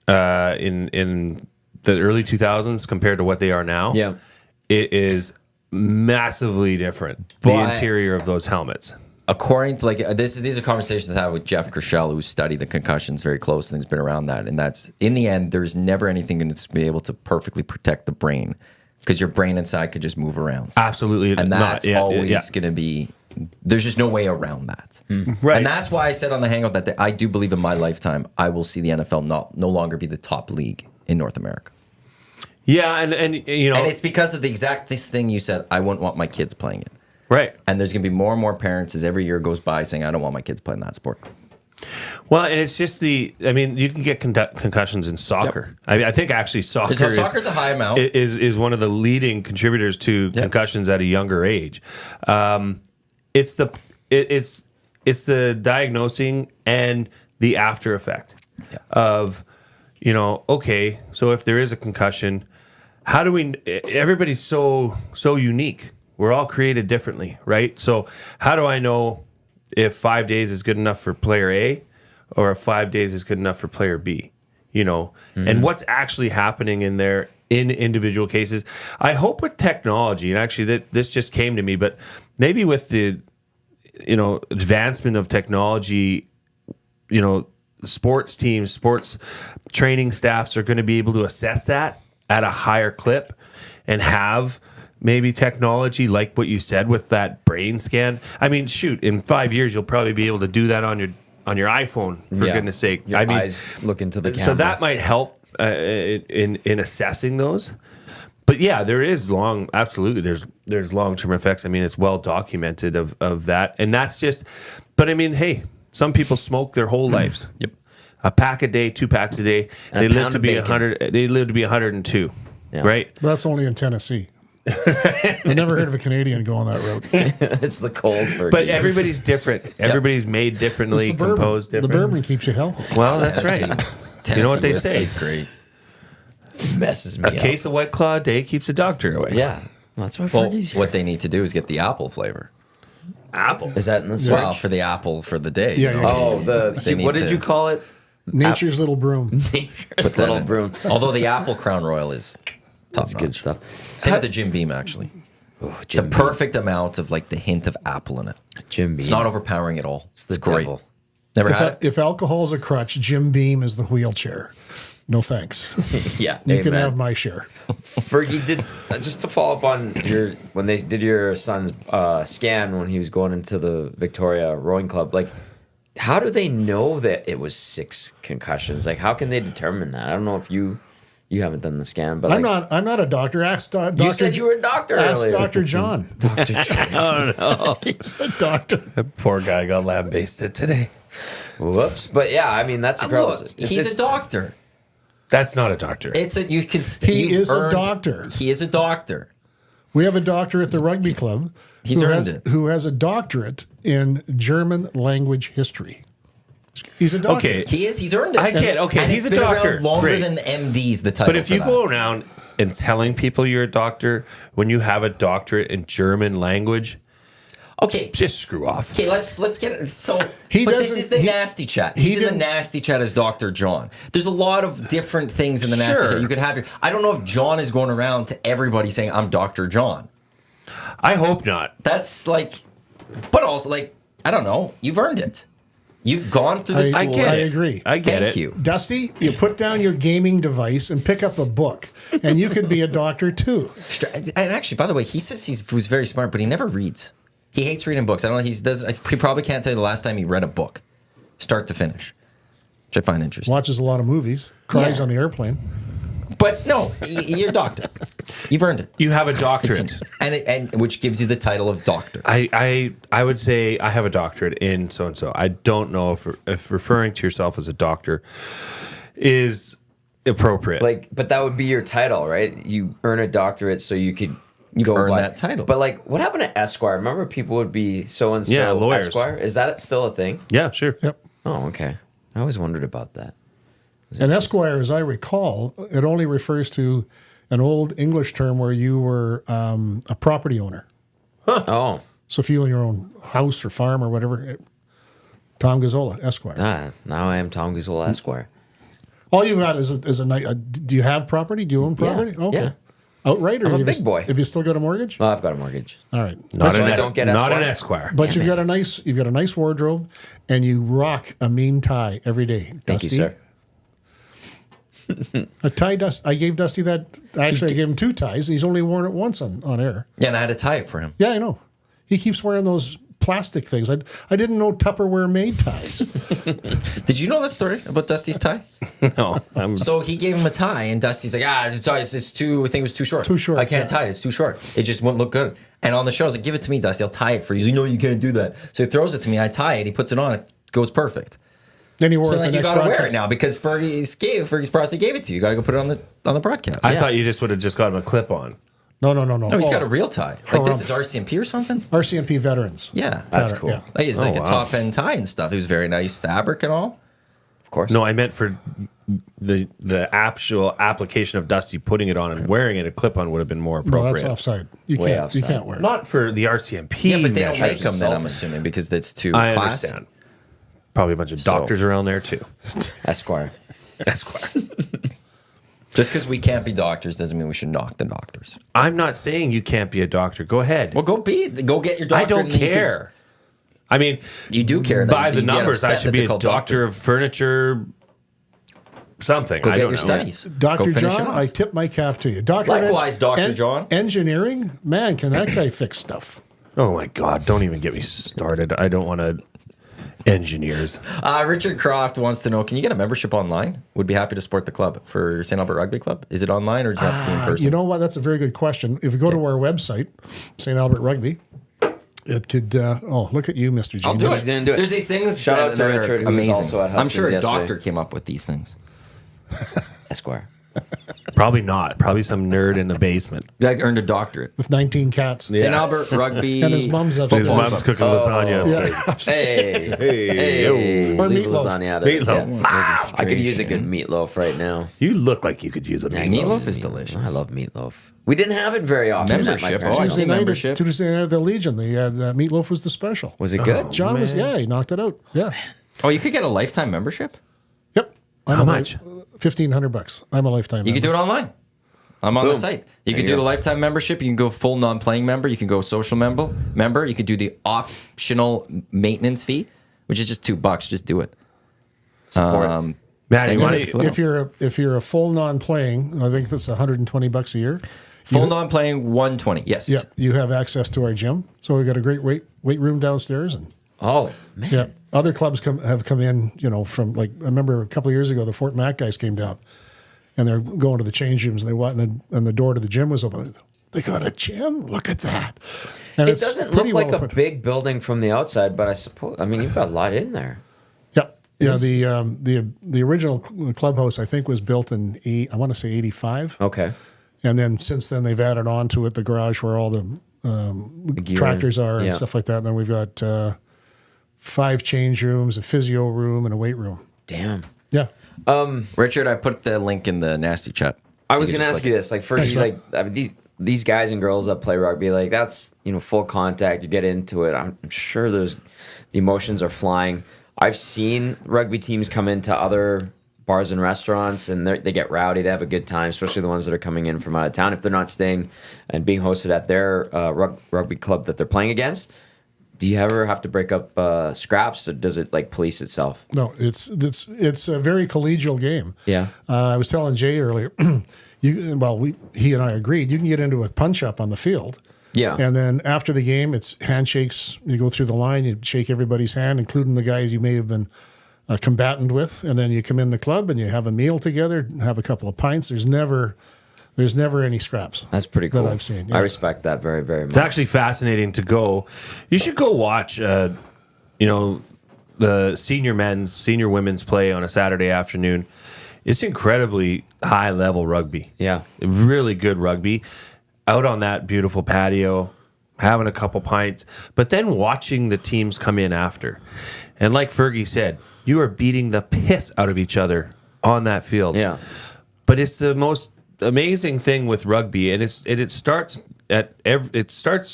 in the early 2000s compared to what they are now, Yeah. it is massively different. The But- interior of those helmets. According to these are conversations I have with Jeff Kershell, who studied the concussions very closely and has been around that. And that's in the end, there's never anything going to be able to perfectly protect the brain because your brain inside could just move around. Absolutely, And that's always yeah. going to be. There's just no way around that. Right. And that's why I said on the Hangout that I do believe in my lifetime I will see the NFL no longer be the top league in North America. Yeah, and you know, And it's because of the exact this thing you said. I wouldn't want my kids playing it. right. And there's going to be more and more parents as every year goes by saying, I don't want my kids playing that sport. Well, and it's just you can get concussions in soccer. I think actually soccer's a high amount. is one of the leading contributors to concussions at a younger age. It's the diagnosing and the after effect of, you know, okay, so if there is a concussion, how do we? Everybody's so unique. We're all created differently, right? So how do I know if 5 days is good enough for player A or if 5 days is good enough for player B? You know, and what's actually happening in there in individual cases. I hope with technology, and actually this just came to me, but maybe with the, you know, advancement of technology, you know, sports teams, sports training staffs are going to be able to assess that at a higher clip and have maybe technology like what you said with that brain scan. I mean, shoot, in 5 years you'll probably be able to do that on your iPhone, for goodness sake. Your I mean, eyes look into the camera. so that might help in assessing those. But yeah, there is absolutely there's long-term effects. I mean, it's well documented of that. And that's just, but I mean, hey, some people smoke their whole lives. Yep. A pack a day, 2 packs a day. And They a live pound to of be bacon. 100. They live to be 102. Yeah. Right? That's only in Tennessee. I've never heard of a Canadian going that route. It's the cold for But everybody's different. Everybody's made differently, It's the bourbon. composed The different. bourbon keeps you healthy. Well, that's right. You know what they say? It's great. messes me A up. case of White Claw a day keeps a doctor away. Yeah. That's why Well, Fergie's what they need to do is get the apple flavor. Apple. Is that in the search? Well, for the apple for the day. Yeah, you know? yeah. Oh, They need what did to- you call it? Nature's little broom. Nature's that little in. broom. Although the apple Crown Royal is top That's good notch. stuff. Same with the Jim Beam, actually. Oh, It's a perfect amount of like the hint of apple in it. Jim It's Beam. not overpowering at all. It's the great. devil. Never had it? If alcohol's a crutch, Jim Beam is the wheelchair. No thanks. Yeah, You can amen. have my share. Fergie did just to follow up on when they did your son's scan when he was going into the Victoria Rowing Club. Like, how do they know that it was 6 concussions? Like, how can they determine that? I don't know if you You haven't done the scan, but I'm not a doctor. Ask Doctor. You said you were a doctor Ask earlier. Dr. John. Dr. Oh no, He's a doctor. that poor guy got lambasted today. Whoops. But yeah, I mean that's incredible. Look, he's a doctor. That's not a doctor. It's a you can. He you've is a earned- doctor. He is a doctor. We have a doctor at the rugby club He's earned it. who has a doctorate in German language history. He's a doctor. Okay. He's earned it. I get- okay, And he's it's a been doctor. around longer Great. than the MD's. The title. But if for you that. go around and telling people you're a doctor when you have a doctorate in German language, okay, just screw off. okay, let's get it. So, He but this doesn't- is the he- nasty chat. he He's in the didn't- nasty chat as Dr. John. There's a lot of different things in the nasty Sure. chat you could have here. I don't know if John is going around to everybody saying I'm Dr. John. I hope not. That's like, but also like I don't know. You've earned it. You've gone through the I school. get it. agree. I get Thank it. you. Dusty, you put down your gaming device and pick up a book, and you could be a doctor too. And actually, by the way, he says he was very smart, but he never reads. He hates reading books. I don't know. He probably can't tell you the last time he read a book, start to finish, which I find interesting. Watches a lot of movies, cries Yeah. on the airplane. But no, you're a doctor. You've earned it. You have a doctorate. And which gives you the title of doctor. I would say I have a doctorate in so and so. I don't know if referring to yourself as a doctor is appropriate. Like, but that would be your title, right? You earn a doctorate so you could You've go earned by that title. But like, what happened to Esquire? Remember, people would be so and Yeah, so lawyers. Esquire. Is that still a thing? yeah, sure. Yep. Oh, okay. I always wondered about that. And Esquire, as I recall, it only refers to an old English term where you were a property owner. Oh, So if you own your own house or farm or whatever, Tom Gazzola, Esquire. now I am Tom Gazzola Esquire. All you've got is a nice. Do you have property? Do you own property? Yeah, Okay. yeah. Outright, or I'm a you big just- boy. Have you still got a mortgage? Well, I've got a mortgage. All right. Not So an, I don't get not an Esquire? Esquire. But you've got a nice wardrobe, and you rock a mean tie every day. Thank Dusty. you, sir. A tie, I gave Dusty that. Actually, I gave him two ties. He's only worn it once on air. Yeah, and I had to tie it for him. Yeah, I know. He keeps wearing those plastic things. I didn't know Tupperware made ties. Did you know that story about Dusty's tie? No, So he gave him a tie, and Dusty's like, it's too. I think it was too short. Too short, I can't yeah. tie it. It's too short. It just wouldn't look good. And on the show, I was like, give it to me, Dusty. I'll tie it for you. He's like, no, you can't do that. So he throws it to me. I tie it. He puts it on. It goes perfect. Then he wore So it like, the you next got to wear it broadcast. now because Fergie's probably gave it to you. You got to go put it on the broadcast. I thought you just would have just got him a clip on. No. No, he's got a real tie. Like this is Harumph. RCMP or something. RCMP veterans. Yeah, That's Pattern, cool. yeah. Like, it's like Oh, a wow. top end tie and stuff. It was very nice fabric and all. Of course. No, I meant for the actual application of Dusty putting it on and wearing it. A clip on would have been more No, appropriate. that's offside. You Way can't. offside. You can't wear it. Not for the RCMP. Yeah, but they don't measures. make them then. I'm assuming because it's too I classy. understand. Probably a bunch of doctors around there too. Esquire. Esquire. Just because we can't be doctors doesn't mean we should knock the doctors. I'm not saying you can't be a doctor. Go ahead. Well, go get your doctor. I don't and then you can- care. I mean, You do care. That by you the get numbers, I upset should that be they're a called doctor of furniture. Something. Go I get don't your know. studies. Dr. Go finish John, it off. I tip my cap to you. Dr. Likewise, Dr. John. Engineering, man, can that guy fix stuff? Oh my God! Don't even get me started. I don't want to. Engineers. Richard Croft wants to know: can you get a membership online? Would be happy to support the club for St. Albert Rugby Club. Is it online or does it have to be in person? You know what? That's a very good question. If you go to our website, St. Albert Rugby, it could. Look at you, Mr. Genius. I'll do He's it. gonna do it. There's these things. Shout out to that are Richard, who was amazing. also at I'm sure a Hudson's doctor yesterday. came up with these things. Esquire. Probably not. Probably some nerd in the basement. Guy earned a doctorate. With 19 cats. St. Albert Rugby. And his mom's His upstairs. mom's cooking lasagna. Yeah. Hey, Or leave meatloaf. lasagna out of this. Meatloaf. Yeah. I could use a good meatloaf right now. You look like you could use a Yeah, meatloaf. Meatloaf is delicious. I love meatloaf. We didn't have it very often. at my Membership. parents' Oh, I house. see Tuesday night, membership. Tuesday night at the Legion, the meatloaf was the special. Was it good? John was, he knocked it out. Yeah. Oh, you could get a lifetime membership. Yep. How much? $1,500. I'm a lifetime You member. could do it online. I'm on the Boom. site. You There could you do go. the lifetime membership. You can go full non-playing member. You can go social member. You could do the optional maintenance fee, which is just $2. Just do it. Support. Matt, you Yeah, want if- to? If you're a full non-playing, I think that's $120 a year. Full non-playing 120. Yes. Yeah, you have access to our gym. So we've got a great weight room downstairs, and Oh, man. yeah, other clubs have come in. From like I remember a couple of years ago, the Fort Mac guys came down, and they're going to the change rooms. And they walk, and the door to the gym was open. They got a gym. Look at that. And It doesn't look pretty like well a put. big building from the outside, but I mean, you've got a lot in there. Yep. Yeah. The original clubhouse I think was built in I want to say 85. Okay. And then since then they've added on to it the garage where all the gear tractors are and yeah. stuff like that. And then we've got 5 change rooms, a physio room, and a weight room. Damn. Yeah. Richard, I put the link in the nasty chat. I was You going to can ask just you click this, like for you, like I mean, these guys and girls that play rugby, like that's full contact. You get into it. I'm sure the emotions are flying. I've seen rugby teams come into other bars and restaurants, and they get rowdy. They have a good time, especially the ones that are coming in from out of town. If they're not staying and being hosted at their rugby club that they're playing against, do you ever have to break up scraps, or does it like police itself? No, it's a very collegial game. Yeah. I was telling Jay earlier. He and I agreed. You can get into a punch up on the field. Yeah. And then after the game, it's handshakes. You go through the line, you shake everybody's hand, including the guys you may have been a combatant with, and then you come in the club and you have a meal together, have a couple of pints. There's never any scraps. That's pretty cool. That I've seen. I respect that very, very much. It's actually fascinating to go. You should go watch, the senior women's play on a Saturday afternoon. It's incredibly high level rugby. Yeah. Really good rugby. Out on that beautiful patio, having a couple pints, but then watching the teams come in after. And like Fergie said, you are beating the piss out of each other on that field. Yeah. But it's the most amazing thing with rugby, and it starts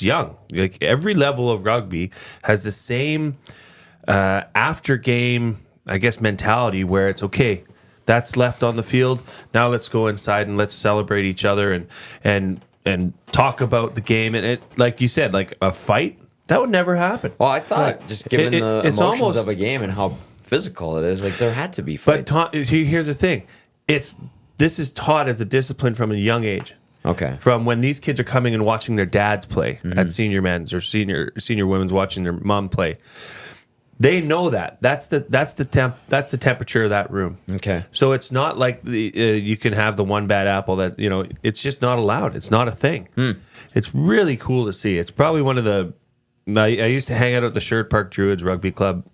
young. Like every level of rugby has the same after game, I guess, mentality where it's okay. That's left on the field. Now let's go inside and let's celebrate each other and talk about the game. And it, like you said, like a fight that would never happen. Well, I thought just given the it's emotions almost of a game and how physical it is, like there had to be fights. But here's the thing: this is taught as a discipline from a young age. Okay. From when these kids are coming and watching their dads play at senior men's or senior women's watching their mom play. They know that. That's the temperature of that room. Okay. So it's not like you can have the one bad apple that, it's just not allowed. It's not a thing. It's really cool to see. It's probably one of the I used to hang out at the Sherwood Park Druids Rugby Club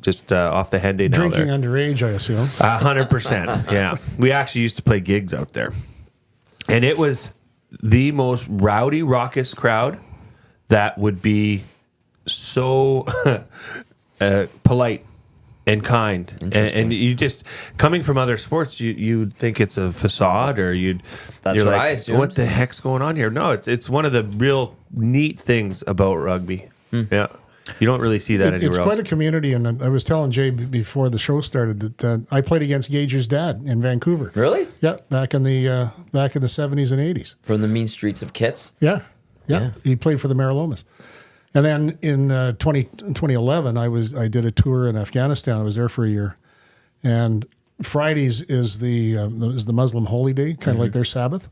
just off the Henday now. Drinking underage, I assume. 100%. Yeah. We actually used to play gigs out there. And it was the most rowdy, raucous crowd that would be so polite and kind. And you just, coming from other sports, you'd think it's a facade or That's you're what like, I assumed. what the heck's going on here? No, it's one of the real neat things about rugby. Yeah. You don't really see that anywhere It's else. quite a community, and I was telling Jay before the show started that I played against Gager's dad in Vancouver. Really? Yeah, back in the 70s and 80s. From the mean streets of Kits? Yeah. He played for the Marilomas. And then in 2011, I did a tour in Afghanistan. I was there for a year, and Fridays is the Muslim holy day, kind of like their Sabbath.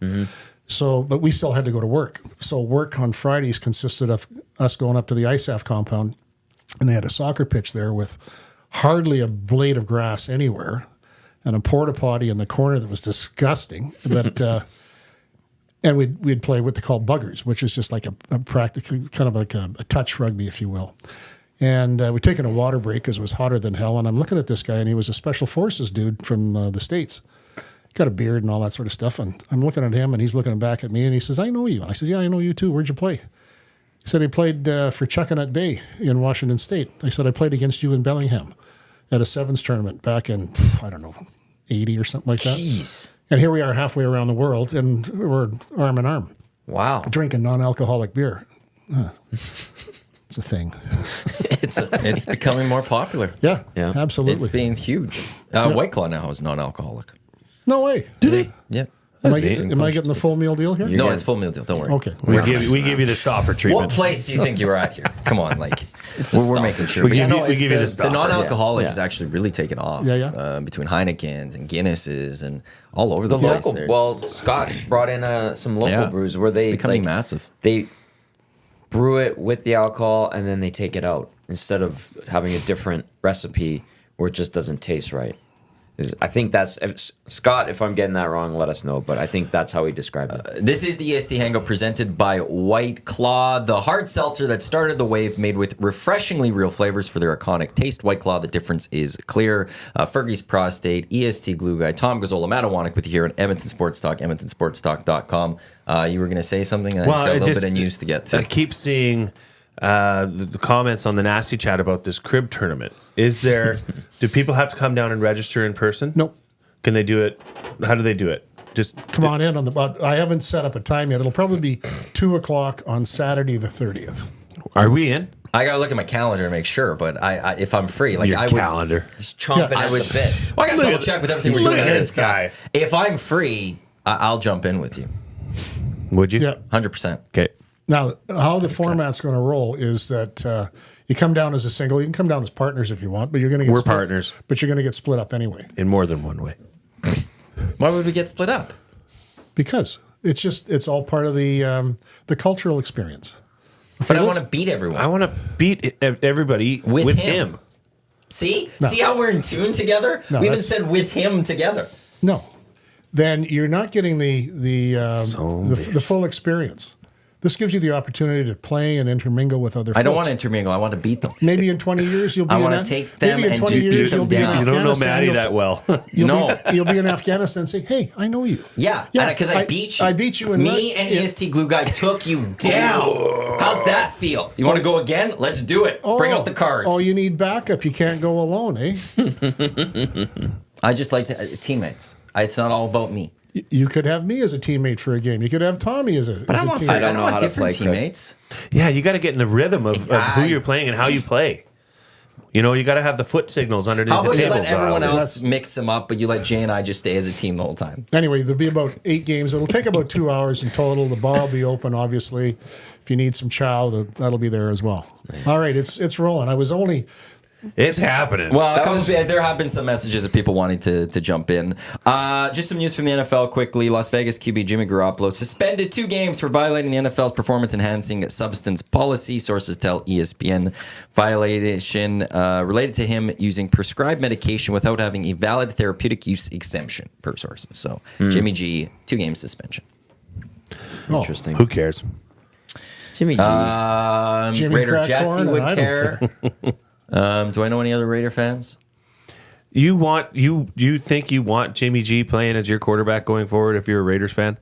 So, but we still had to go to work. So work on Fridays consisted of us going up to the ISAF compound, and they had a soccer pitch there with hardly a blade of grass anywhere, and a porta potty in the corner that was disgusting. But and we'd play what they call buggers, which is just like a practically kind of like a touch rugby, if you will. And we'd taken a water break because it was hotter than hell. And I'm looking at this guy, and he was a special forces dude from the States. Got a beard and all that sort of stuff. And I'm looking at him, and he's looking back at me, and he says, "I know you." And I said, "Yeah, I know you too. Where'd you play?" He said, "He played for Chuckanut Bay in Washington State." I said, "I played against you in Bellingham at a sevens tournament back in, I don't know, 80 or something like that." Jeez. And here we are halfway around the world, and we're arm in arm, Wow. drinking non-alcoholic beer. It's a thing. It's becoming more popular. Yeah, Yeah. absolutely. It's being huge. White Claw now is non-alcoholic. No way. Do they? Yeah. Am I neat. getting the full meal deal here? No, it's full meal deal. Don't worry. Okay. We give you the stopper What treatment. place do you think you were at here? Come on, like we're making sure. We But give you- we it's, give you the the stopper. non-alcoholic Yeah. is actually really taken off. Yeah. Between Heinekens and Guinnesses and all over the The place. local, There's- well, Scott brought in some local brews where they it's becoming like, massive. they brew it with the alcohol and then they take it out instead of having a different recipe where it just doesn't taste right. I think that's Scott. If I'm getting that wrong, let us know. But I think that's how he described it. This is the EST Hangout presented by White Claw, the hard seltzer that started the wave, made with refreshingly real flavors for their iconic taste. White Claw, the difference is clear. Fergie's Prostate, EST Glue Guy, Tom Gazzola, Matt Iwanyk with you here at Edmonton Sports Talk, edmontonsportstalk.com. You were going to say something? I just got a little bit of news to get to. I keep seeing the comments on the Nasty Chat about this crib tournament. Is there? Do people have to come down and register in person? Nope. Can they do it? How do they do it? Just Come on in on the. I haven't set up a time yet. It'll probably be 2:00 on Saturday the 30th. Are we in? I gotta look at my calendar to make sure, but I if I'm free, like Your I would. calendar. Just chomping Yeah. at the bit. Well, I gotta double check with everything we're Look doing at and this stuff. guy. If I'm free, I'll jump in with you, Would you? Yeah. 100%. Okay. Now, how the format's going to roll is that you come down as a single. You can come down as partners if you want, but you're going to get We're split, partners. But you're going to get split up anyway In more than one way. Why would we get split up? because it's all part of the cultural experience. But I let's- want to beat everyone. I want to beat everybody With with him. him. See how we're in tune together. No, we even that's- said with him together. No, then you're not getting the full experience. This gives you the opportunity to play and intermingle with other. I don't folks. want to intermingle. I want to beat them. Maybe in 20 years you'll be. I in wanna Af- take them maybe in and 20 beat years them you'll be in down. You don't know Afghanistan, Maddie you'll- that well. You'll be in Afghanistan and say, "Hey, I know you." Yeah, because I beat you. I beat you in Me and EST Glue Guy took you down. How's that feel? You want to go again? Let's do it. Bring out the cards. Oh, you need backup. You can't go alone, eh? I just like teammates. It's not all about me. You could have me as a teammate for a game. You could have Tommy as a, But as I a want, teammate. I don't don't know want how to different play, Craig. teammates. Yeah, you got to get in the rhythm of who you're playing and how you play. You know, you got to have the foot signals underneath How the about you table. let everyone Riley. else mix them up, but you let Jay and I just stay as a team the whole time? Anyway, there'll be about 8 games. It'll take about 2 hours in total. The bar will be open, obviously. If you need some chow, that'll be there as well. All right, it's rolling. I was only. It's happening. Well, there have been some messages of people wanting to jump in. Just some news from the NFL quickly. Las Vegas QB Jimmy Garoppolo suspended 2 games for violating the NFL's performance-enhancing substance policy. Sources tell ESPN violation related to him using prescribed medication without having a valid therapeutic use exemption, per sources. So Jimmy G, 2 game suspension. Interesting. Who cares? Jimmy G. Jimmy Raider Crack Jesse Corn, and would I don't care. Do I know any other Raider fans? You think you want Jimmy G playing as your quarterback going forward if you're a Raiders fan?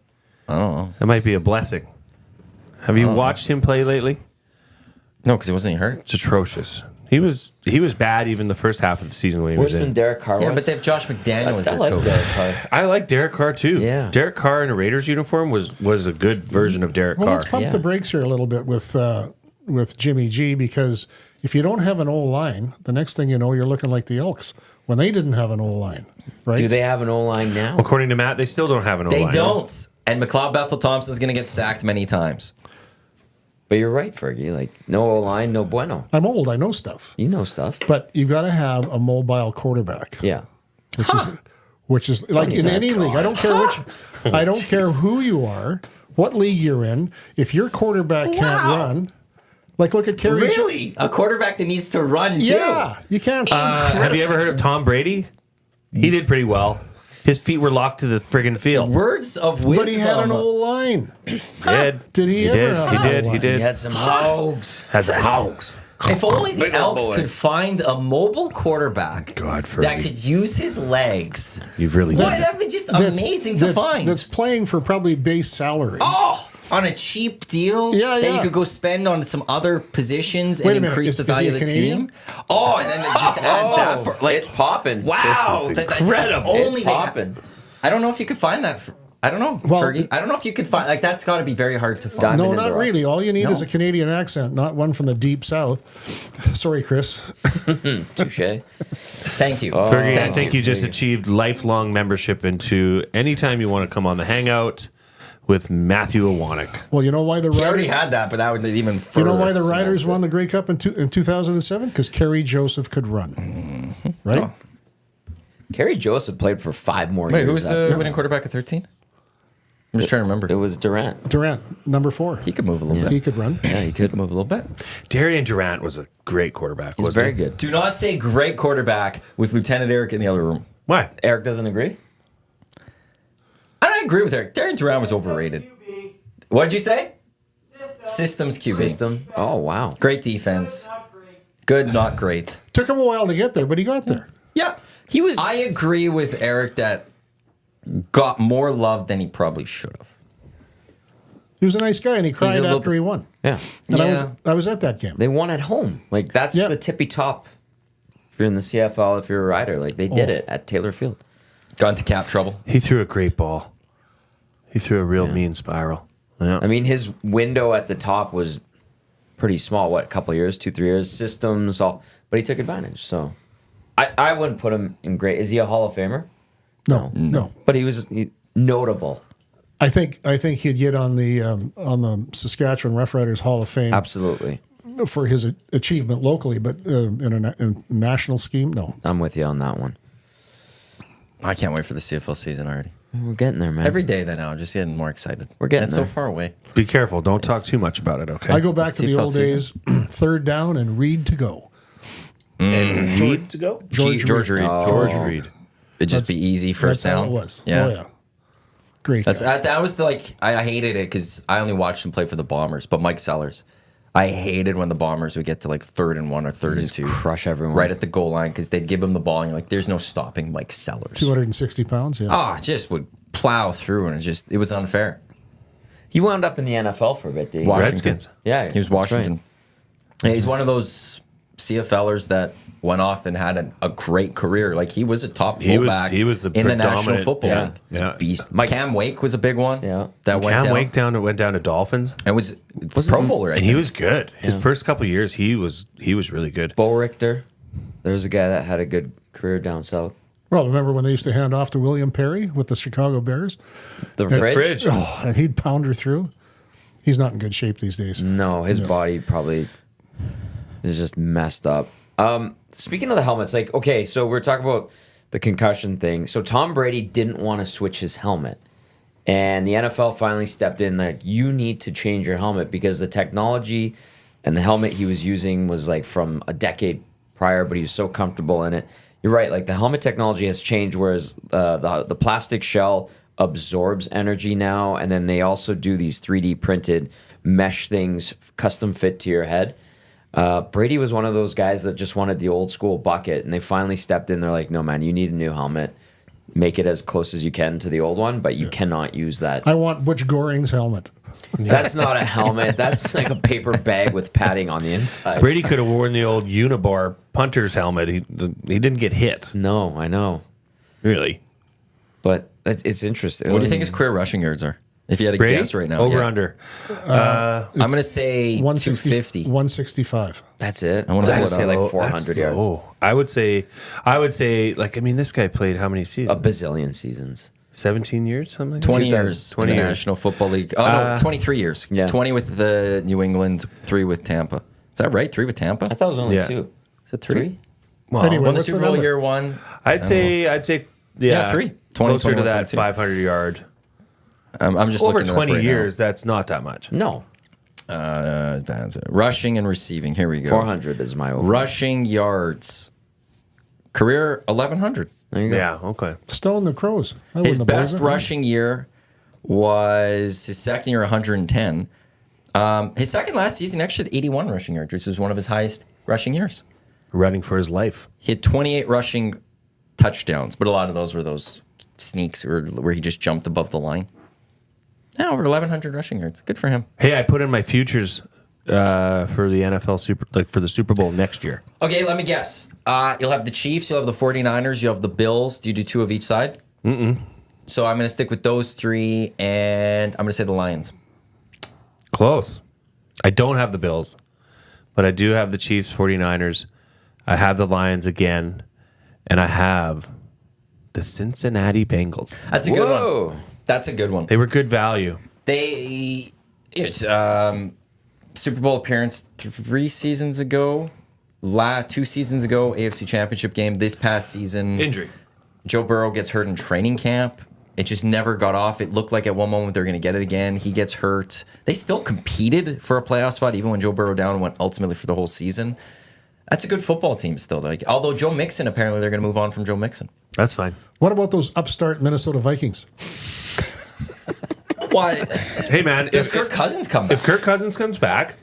I don't know. That might be a blessing. Have you watched him play lately? No, because he wasn't even hurt. It's atrocious. He was bad even the first half of the season when he Worse was than in. Derek Carr. Yeah, was? but they have Josh McDaniel as I their like coach. Derek Carr. I like Derek Carr too. Yeah. Derek Carr in a Raiders uniform was a good version of Derek Well, Carr. let's pump Yeah. the brakes here a little bit with Jimmy G, because if you don't have an O-line, the next thing you know, you're looking like the Elks when they didn't have an O-line, right? Do they have an O-line now? According to Matt, they still don't have an O-line. They don't. And McLeod Bethel Thompson's going to get sacked many times. But you're right, Fergie. Like, no O-line, no bueno. I'm old. I know stuff. You know stuff. But you've got to have a mobile quarterback, Yeah. which is like in any league. I don't care I don't care who you are, what league you're in. If your quarterback can't Wow. run, like look at Kerry. Really? A quarterback that needs to run, too? Yeah, you can't. Have you ever heard of Tom Brady? He did pretty well. His feet were locked to the friggin' field. Words of wisdom. but he had an O-line. Did he ever have He an did. O-line? He He did. had some hogs. Has a hogs. If only the Big old Elks boy. could find a mobile quarterback God, that Fergie. could use his legs. You've really Boy, done it. that'd be just amazing to find. That's playing for probably base salary. Oh, on a cheap deal Yeah, that yeah. you could go spend on some other positions Wait and a minute, increase is- the is he value a of the Canadian? team. Oh, and then just add that. Oh, it's popping. Wow, This is that- incredible. only It's they- popping. I don't know if you could find that. I don't know, Well, Fergie. I don't know if you could find that's got to be very hard to find. Diamond No, in the not rough. really. All you need No. is a Canadian accent, not one from the deep south. Sorry, Chris. Touche. Thank you, Fergie, I Thank think you just achieved lifelong membership into anytime you want to come on the Hangout with Matthew Iwanyk. Well, you know why the He already Riders, had that, but that would even you further. know why the cement Riders it. won the Grey Cup in 2007? Because Kerry Joseph could run, right? Oh. Kerry Joseph played for 5 more Wait, years. who was the winning quarterback at 13? I'm just trying to remember. It was Durant. Durant, number 4. He could move a little He bit. could run. Yeah, he could. Move a little bit. Darian Durant was a great quarterback. He's wasn't very he? good. Do not say great quarterback with Lieutenant Eric in the other room. Why? Eric doesn't agree? I agree with Eric. Darren Duran was overrated. What did you say? Systems QB. System. Oh, wow. Great defense. Good, not great. Took him a while to get there, but he got there. Yeah. He was. I agree with Eric that got more love than he probably should have. He was a nice guy, and he cried little after he won. Yeah. And Yeah. I was at that game. They won at home. Like, that's Yeah. the tippy top. If you're in the CFL, if you're a rider, like, they did it at Taylor Field. Got into cap trouble. He threw a great ball. He threw a real mean spiral. Yeah. I mean, his window at the top was pretty small. What, a couple years, 2-3 years, systems, all. But he took advantage. So I wouldn't put him in great. Is he a Hall of Famer? No. But he was notable. I think he'd get on the Saskatchewan Rough Riders Hall of Fame Absolutely. for his achievement locally, but in a national scheme, no. I'm with you on that one. I can't wait for the CFL season already. We're getting there, man. Every day that now, I'm just getting more excited. We're getting It's there. so far away. Be careful. Don't talk too much about it, okay? I go back to the CFL old days, third down and Reed to go. And Reed to go? George Reed. George Reed. It'd just be easy first That's down. how it was. Yeah. Oh, yeah. Great guy. That was I hated it because I only watched him play for the Bombers. But Mike Sellers, I hated when the Bombers would get to like 3rd and 1 or 3rd and 2, crush everyone. right at the goal line because they'd give him the ball and you're like, there's no stopping Mike Sellers. 260 pounds, yeah. Just would plow through and it was unfair. He wound up in the NFL for a bit, did he? Washington. Redskins. Yeah. He was that's Washington. right. Yeah, he's one of those CFLers that went off and had a great career. Like he was a top fullback He was the in the National predominant- Football Yeah. League. Yeah. Beast. Mike. Cam Wake was a big one. Yeah. That went Cam down. went down to Dolphins, And was Pro Bowler, I and think. he was good. His first couple of years, he was really good. Bo Richter. There was a guy that had a good career down south. Well, remember when they used to hand off to William Perry with the Chicago Bears? The Fridge. Oh, and he'd pound her through. He's not in good shape these days. No, his body probably is just messed up. Speaking of the helmets, like, okay, so we're talking about the concussion thing. So Tom Brady didn't want to switch his helmet. And the NFL finally stepped in, like, you need to change your helmet because the technology and the helmet he was using was like from a decade prior, but he was so comfortable in it. You're right, like the helmet technology has changed, whereas the plastic shell absorbs energy now, and then they also do these 3D printed mesh things custom fit to your head. Brady was one of those guys that just wanted the old school bucket, and they finally stepped in. They're like, no, man, you need a new helmet. Make it as close as you can to the old one, but you cannot use that. I want Butch Goring's helmet. That's not a helmet. That's like a paper bag with padding on the inside. Brady could have worn the old Unibar punter's helmet. He didn't get hit, No, I know. really. But it's interesting. What do you think his career rushing yards are? If you had to Brady? guess right now. Over yeah. under. I'm going to say 250. 165. That's it. I wanna would pull it say up. like 400 yards. Oh, I would say, like, I mean, this guy played how many A seasons? bazillion seasons. 17 years, something like that? 20 years 20 in the years. National Football League. Oh, no, 23 years. Yeah. 20 with the New England, 3 with Tampa. Is that right? 3 with Tampa? I thought it was only Yeah. 2. Is it 3? Well, Anyway, Won the what's Super the Bowl number? year 1. I'd say, Yeah, 3. 20, closer to 21, that 22. 500 yard. I'm just Over looking it up 20 right years, that's not that much. No. That's it. Rushing and receiving. Here we go. 400 is my over. Rushing yards. Career 1,100. There you go. Yeah, okay. Stone the Crows. I His wouldn't have best believed it. rushing year was his second year, 110. His second last season actually had 81 rushing yards, which was one of his highest rushing years. Running for his life. He had 28 rushing touchdowns, but a lot of those were those sneaks where he just jumped above the line. Yeah, over 1,100 rushing yards. Good for him. Hey, I put in my futures for the NFL for the Super Bowl next year. Okay, let me guess. You'll have the Chiefs, you'll have the 49ers, you'll have the Bills. Do you do 2 of each side? So I'm going to stick with those 3, and I'm going to say the Lions. Close. I don't have the Bills, but I do have the Chiefs, 49ers. I have the Lions again, and I have the Cincinnati Bengals. That's a good one. Whoa. That's a good one. They were good value. It's Super Bowl appearance 3 seasons ago, 2 seasons ago, AFC Championship game. This past season, Injury. Joe Burrow gets hurt in training camp. It just never got off. It looked like at one moment they're going to get it again. He gets hurt. They still competed for a playoff spot, even when Joe Burrow down and went ultimately for the whole season. That's a good football team still. Like, although Joe Mixon, apparently they're going to move on from Joe Mixon. That's fine. What about those upstart Minnesota Vikings? What? Hey, man. Does Kirk Cousins come back? If Kirk Cousins comes back,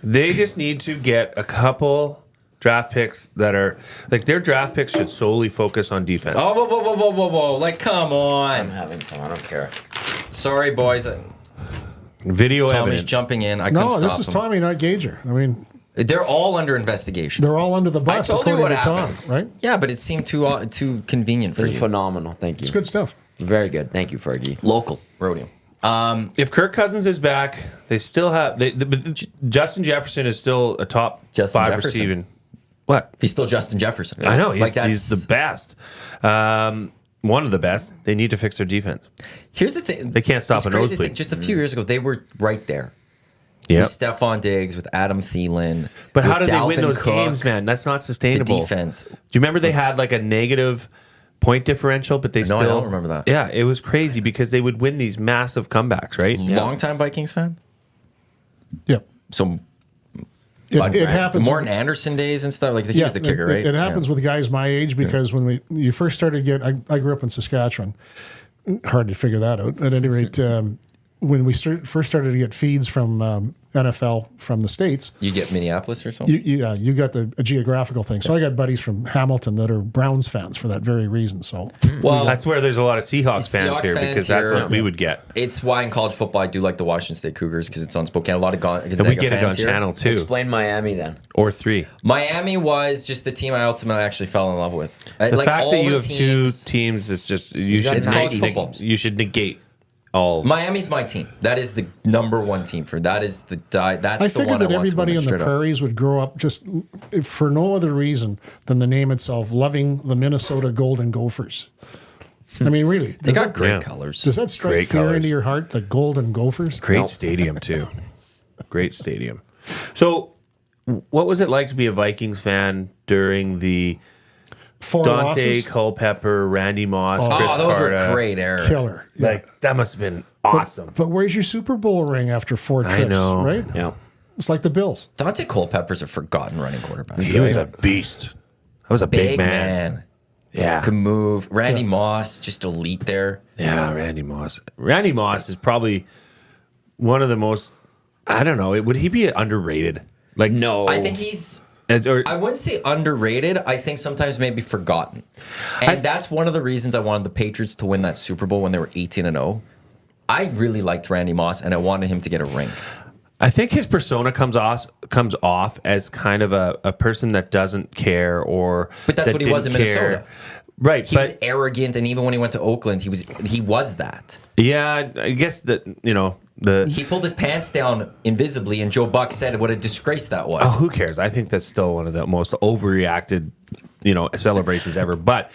they just need to get a couple draft picks that are like their draft picks should solely focus on defense. Oh, whoa. Like, come I'm on. having some. I don't care. Sorry, boys. Video Tommy's evidence. jumping in. I couldn't No, stop this is him. Tommy, not Gager. I mean, They're all under investigation. they're all under the bus, told you according what to Tom, happened. right? Yeah, but it seemed too convenient for This you. is phenomenal. Thank you. It's good stuff. Very good. Thank you, Fergie. Local rodeo. If Kirk Cousins is back, they still have. Justin Jefferson is still a top Justin 5 Jefferson? receiving. What? He's still Justin Jefferson. I know. He's, Like, that's- he's the best. One of the best. They need to fix their defense. Here's the thing. They can't stop It's a crazy nosebleed. thing. Just a few years ago, they were right there. Yeah. With Stephon Diggs, with Adam Thielen. But how with did they win Dalvin those Cook, games, man? That's not The sustainable. defense. Do you remember they had like a negative point differential, but they No, still. I don't remember that. Yeah, it was crazy because they would win these massive comebacks, right? Longtime Vikings fan. Yep. So It happens. Morton Anderson days and stuff. Like he was the kicker, right? It happens with guys my age because when you first started I grew up in Saskatchewan. Hard to figure that out. At any rate, when we first started to get feeds from NFL from the States, You get Minneapolis or something. you got a geographical thing. So I got buddies from Hamilton that are Browns fans for that very reason. So Well, That's where there's a lot of Seahawks fans Seahawks here fans because that's here. what we would get. it's why in college football I do like the Washington State Cougars because it's on Spokane. A lot of Gonzaga And we get it on fans here. channel 2 Explain Miami then. or 3. Miami was just the team I ultimately actually fell in love with. The Like, fact all that you the have two teams is just It's college football. you should negate all. Miami's my team. That is the number one team for. That is the that's I the figured one I that want everybody to on win the straight up. prairies would grow up just for no other reason than the name itself, loving the Minnesota Golden Gophers. I mean, really, They got great Yeah. colors. does that strike Great fear colors. into your heart? The Golden Gophers. Great stadium too. Great stadium. So, what was it like to be a Vikings fan during the Four Dante losses, Culpepper, Randy Moss, Chris Oh, those Carter? were great era. killer. Yeah. Like that must have been awesome. But where's your Super Bowl ring after 4 trips? I know. Right? Yeah. It's like the Bills. Dante Culpepper's a forgotten running quarterback. He was a beast. That was a big, Big man. man. Yeah. Could move. Randy Moss, just elite there. Yeah, Randy Moss. Randy Moss is probably one of the most. I don't know. Would he be underrated? Like No. I think he's. or, I wouldn't say underrated. I think sometimes maybe forgotten. And that's one of the reasons I wanted the Patriots to win that Super Bowl when they were 18-0. I really liked Randy Moss, and I wanted him to get a ring. I think his persona comes off as kind of a person that doesn't care or. But that's that what he was in didn't care. Minnesota. Right, He was arrogant, and even when he went to Oakland, he was that. yeah, I guess that He pulled his pants down invisibly, and Joe Buck said what a disgrace that was. Oh, who cares? I think that's still one of the most overreacted, celebrations ever. But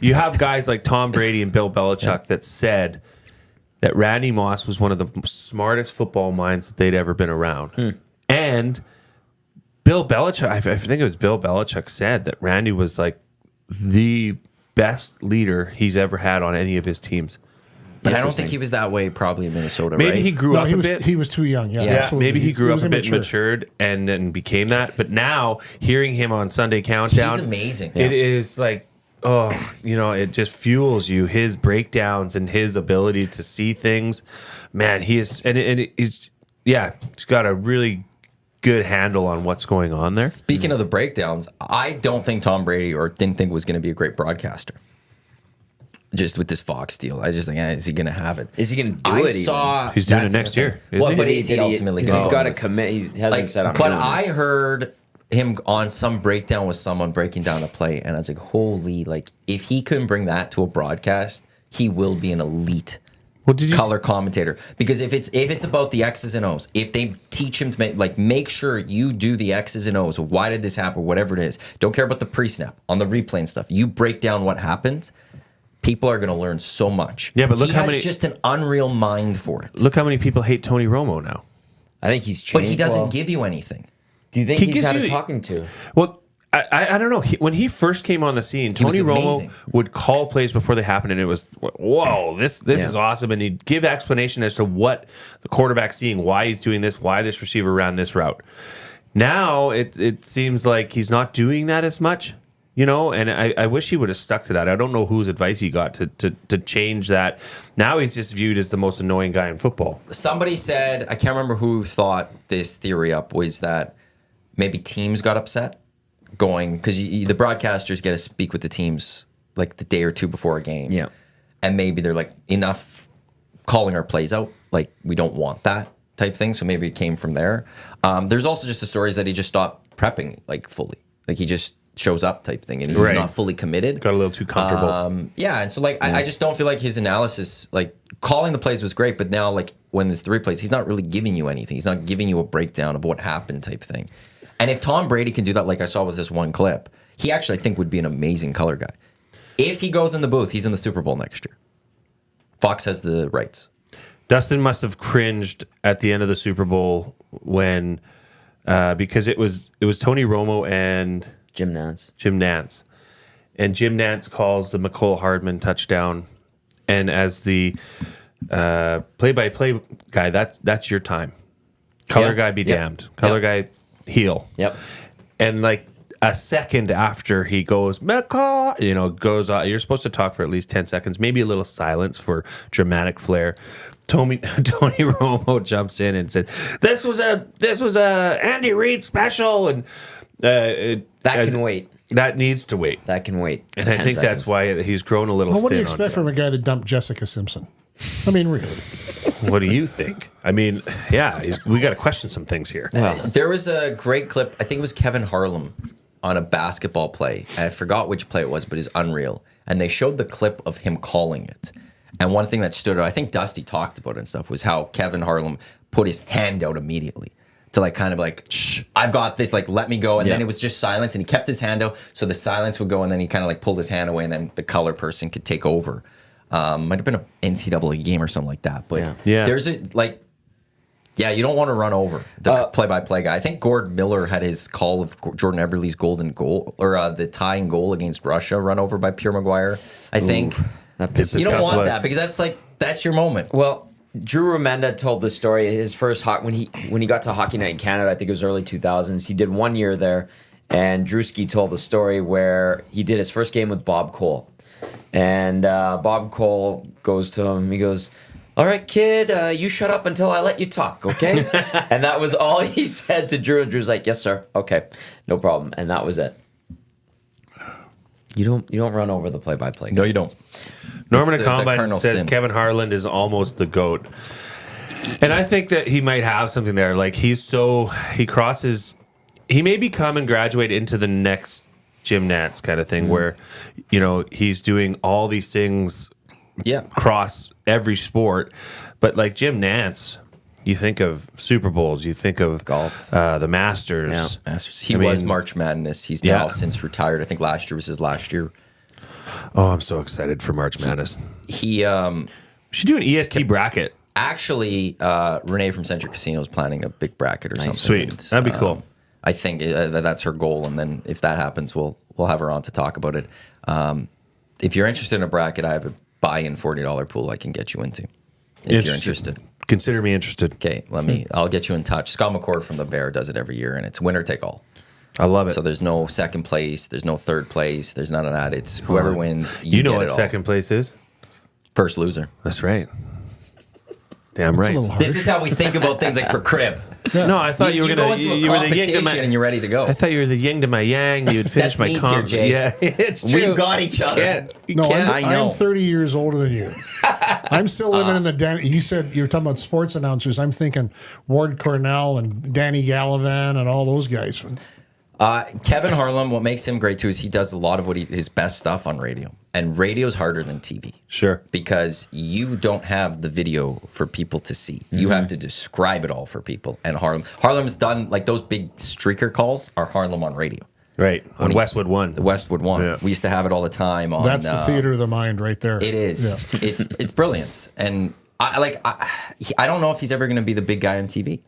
you have guys like Tom Brady and Bill Belichick that said that Randy Moss was one of the smartest football minds that they'd ever been around. And Bill Belichick, I think it was Bill Belichick said that Randy was like the best leader he's ever had on any of his teams. But I don't think he was that way probably in Minnesota, Maybe right? he grew No, up he a was bit. he was too young. Yeah, Yeah, absolutely. Maybe he grew up was a bit immature. matured and then became that. But now hearing him on Sunday Countdown, He's amazing. It is like, it just fuels you. His breakdowns and his ability to see things, man. He is, he's got a really good handle on what's going on there. Speaking of the breakdowns, I don't think Tom Brady didn't think was going to be a great broadcaster. Just with this Fox deal, I just think, is he going to have it? Is he going to do I it? even? saw He's doing that's it next the year, thing. isn't Well, he? but is he Idiot, ultimately 'cause going he's to got to commit. He hasn't said I'm But doing I it. heard him on some breakdown with someone breaking down a play, and I was like, holy, like, if he couldn't bring that to a broadcast, he will be an elite Well, did you color commentator. Because if it's about the X's and O's, if they teach him to make sure you do the X's and O's, why did this happen, whatever it is, don't care about the pre-snap, on the replay and stuff, you break down what happened, people are going to learn so much. Yeah, but look he how has many- just an unreal mind for it. Look how many people hate Tony Romo now. I think he's changed. But he doesn't well, give you anything. Do you think He he's gives had you- a talking to? Well, I don't know. When he first came on the scene, was Tony Romo amazing. would call plays before they happened, and it was, whoa, this is awesome. And he'd give explanation as to what the quarterback's seeing, why he's doing this, why this receiver ran this route. Now it seems like he's not doing that as much, you know, and I wish he would have stuck to that. I don't know whose advice he got to change that. Now he's just viewed as the most annoying guy in football. Somebody said, I can't remember who thought this theory up, was that maybe teams got upset going, because the broadcasters get to speak with the teams like the day or two before a game. Yeah. And maybe they're like, enough calling our plays out. Like, we don't want that type thing. So maybe it came from there. There's also just the stories that he just stopped prepping like fully. Like he just shows up type thing and he's not fully committed. Got a little too comfortable. Yeah. And so like, I just don't feel like his analysis, like calling the plays was great, but now like when there's 3 plays, he's not really giving you anything. He's not giving you a breakdown of what happened type thing. And if Tom Brady can do that, like I saw with this one clip, he actually I think would be an amazing color guy. If he goes in the booth, he's in the Super Bowl next year. Fox has the rights. Dustin must have cringed at the end of the Super Bowl when, because it was Tony Romo and Jim Nantz. And Jim Nantz calls the McCole Hardman touchdown, and as the play-by-play guy, that's your time. Color guy be damned. Color guy heel. Yep. And like a second after he goes, McCall, you know, goes, you're supposed to talk for at least 10 seconds, maybe a little silence for dramatic flair. Tony Romo jumps in and said, "This was a Andy Reid special," and that can wait. That needs to wait. That can wait. And I think that's why he's grown a little. Well, what do you thin expect from a guy that dumped Jessica Simpson? I mean, really. What do you think? I mean, yeah, we got to question some things here. There was a great clip. I think it was Kevin Harlan on a basketball play. I forgot which play it was, but it's unreal. And they showed the clip of him calling it. And one thing that stood out, I think Dusty talked about it and stuff, was how Kevin Harlan put his hand out immediately to like kind of like, shh, I've got this, like, let me go. And then it was just silence, and he kept his hand out so the silence would go, and then he kind of like pulled his hand away, and then the color person could take over. Might have been an NCAA game or something like that. But there's a, like, you don't want to run over the play-by-play guy. I think Gord Miller had his call of Jordan Eberle's golden goal, or the tying goal against Russia run over by Pierre Maguire. I think you don't want that, because that's your moment. Well, Drew Remenda told the story. His first when he got to Hockey Night in Canada, I think it was early 2000s. He did 1 year there, and Drewski told the story where he did his first game with Bob Cole, and Bob Cole goes to him. He goes, "All right, kid, you shut up until I let you talk, okay?" And that was all he said to Drew. And Drew's like, "Yes, sir. Okay, no problem." And that was it. You don't run over the play-by-play guy. No, you don't. Norman Combine says sin. Kevin Harlan is almost the GOAT. And I think that he might have something there. Like, he may become and graduate into the next Jim Nantz kind of thing, where, you know, he's doing all these things across every sport. But like Jim Nantz, you think of Super Bowls, you think of golf, the Masters. Yeah. Masters. He was March Madness. He's now since retired. I think last year was his last year. Oh, I'm so excited for March Madness. He should do an EST bracket. Actually, Renee from Centric Casino is planning a big bracket or something. Sweet, and, that'd be cool. I think that's her goal, and then if that happens, we'll have her on to talk about it. If you're interested in a bracket, I have a buy-in $40 pool I can get you into. If you're interested. Consider me interested. Okay, I'll get you in touch. Scott McCord from the Bear does it every year, and it's winner take all. I love it. So there's no second place, there's no third place, there's none of that. It's whoever wins, you know get what it all. Second place is? First loser. That's right. Damn right. This is how we think about things, like for crib. Yeah. No, I thought you were going to you were the yin to my, and you're ready to go. I thought you were the yin to my yang. You'd finish my comp. Yeah, it's true. We've got each other. I'm 30 years older than you. I'm still living in the you said you were talking about sports announcers. I'm thinking Ward Cornell and Danny Gallivan and all those guys. Kevin Harlan, what makes him great too is he does a lot of his best stuff on radio. And radio's harder than TV. Sure. Because you don't have the video for people to see. You have to describe it all for people. And Harlem's done, like, those big streaker calls are Harlem on radio. Right. On Westwood One. The Westwood One. Yeah. We used to have it all the time on. That's the theater of the mind right there. It is. Yeah. It's brilliant. And I don't know if he's ever going to be the big guy on TV.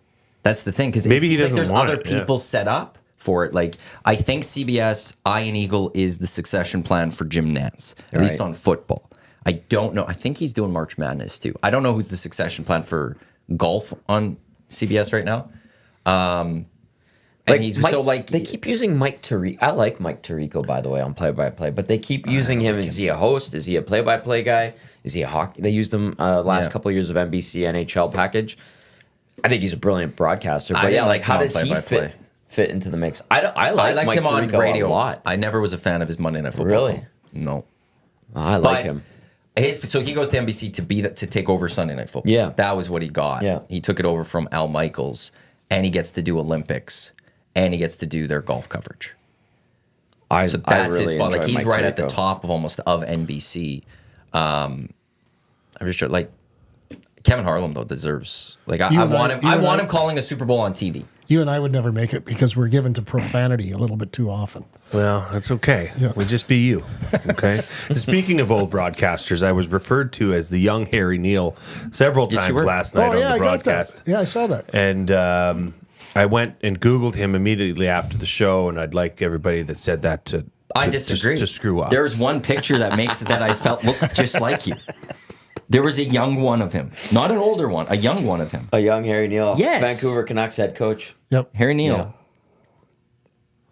That's the thing. Because maybe he doesn't there's want other people set up for it. Like, I think CBS Iron Eagle is the succession plan for Jim Nantz, at least on football. I don't know. I think he's doing March Madness too. I don't know who's the succession plan for golf on CBS right now. And he's Mike, so like they keep using Mike Tirico. I like Mike Tirico, by the way, on play-by-play, but they keep using him. Is he a host? Is he a play-by-play guy? Is he a hockey? They used him last couple of years of NBC NHL package. I think he's a brilliant broadcaster. But how does he fit into the mix? I liked him on radio a lot. I never was a fan of his Monday Night Football. Really? Call. No. I like him. So he goes to NBC to take over Sunday Night Football. Yeah. That was what he got. Yeah. He took it over from Al Michaels, and he gets to do Olympics, and he gets to do their golf coverage. So that's really his spot. Like he's Mike right Tirico. at the top of NBC. I'm just sure, like Kevin Harlan though deserves. Like I want him calling a Super Bowl on TV. You and I would never make it because we're given to profanity a little bit too often. Well, that's okay. Yeah. We'll just be you. Okay. Speaking of old broadcasters, I was referred to as the young Harry Neal several times last night on the I broadcast. got that. Yeah, I saw that. And I went and Googled him immediately after the show, and I'd like everybody that said that to I disagree. To screw up. There's one picture that makes it that I felt look just like you. There was a young one of him, not an older one, a young one of him. A young Harry Neal. Yes. Vancouver Canucks head coach. Yep. Harry Neal. Yeah.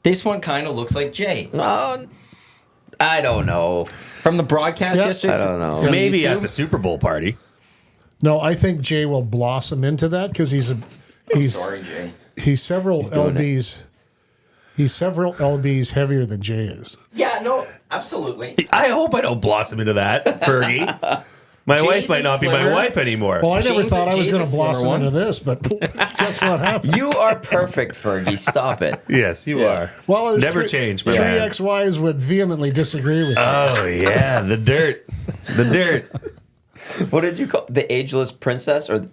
This one kind of looks like Jay I don't know. from the broadcast yesterday. I don't know. from Maybe YouTube. at the Super Bowl party. No, I think Jay will blossom into that because he's Sorry, Jay. he's several doing lbs. He's several lbs heavier than Jay is. Yeah, no, absolutely. I hope I don't blossom into that, Fergie. My Jay's wife might not be my slimmer. wife anymore. Well, I never James- thought I was Jay's going a to slimmer blossom one. into this, but guess what happened? You are perfect, Fergie. Stop it. Yes, you are. Well, there's Never three- change, my Three man. ex-wives would vehemently disagree with you. Oh, yeah, the dirt. The dirt. What did you call the ageless princess? Or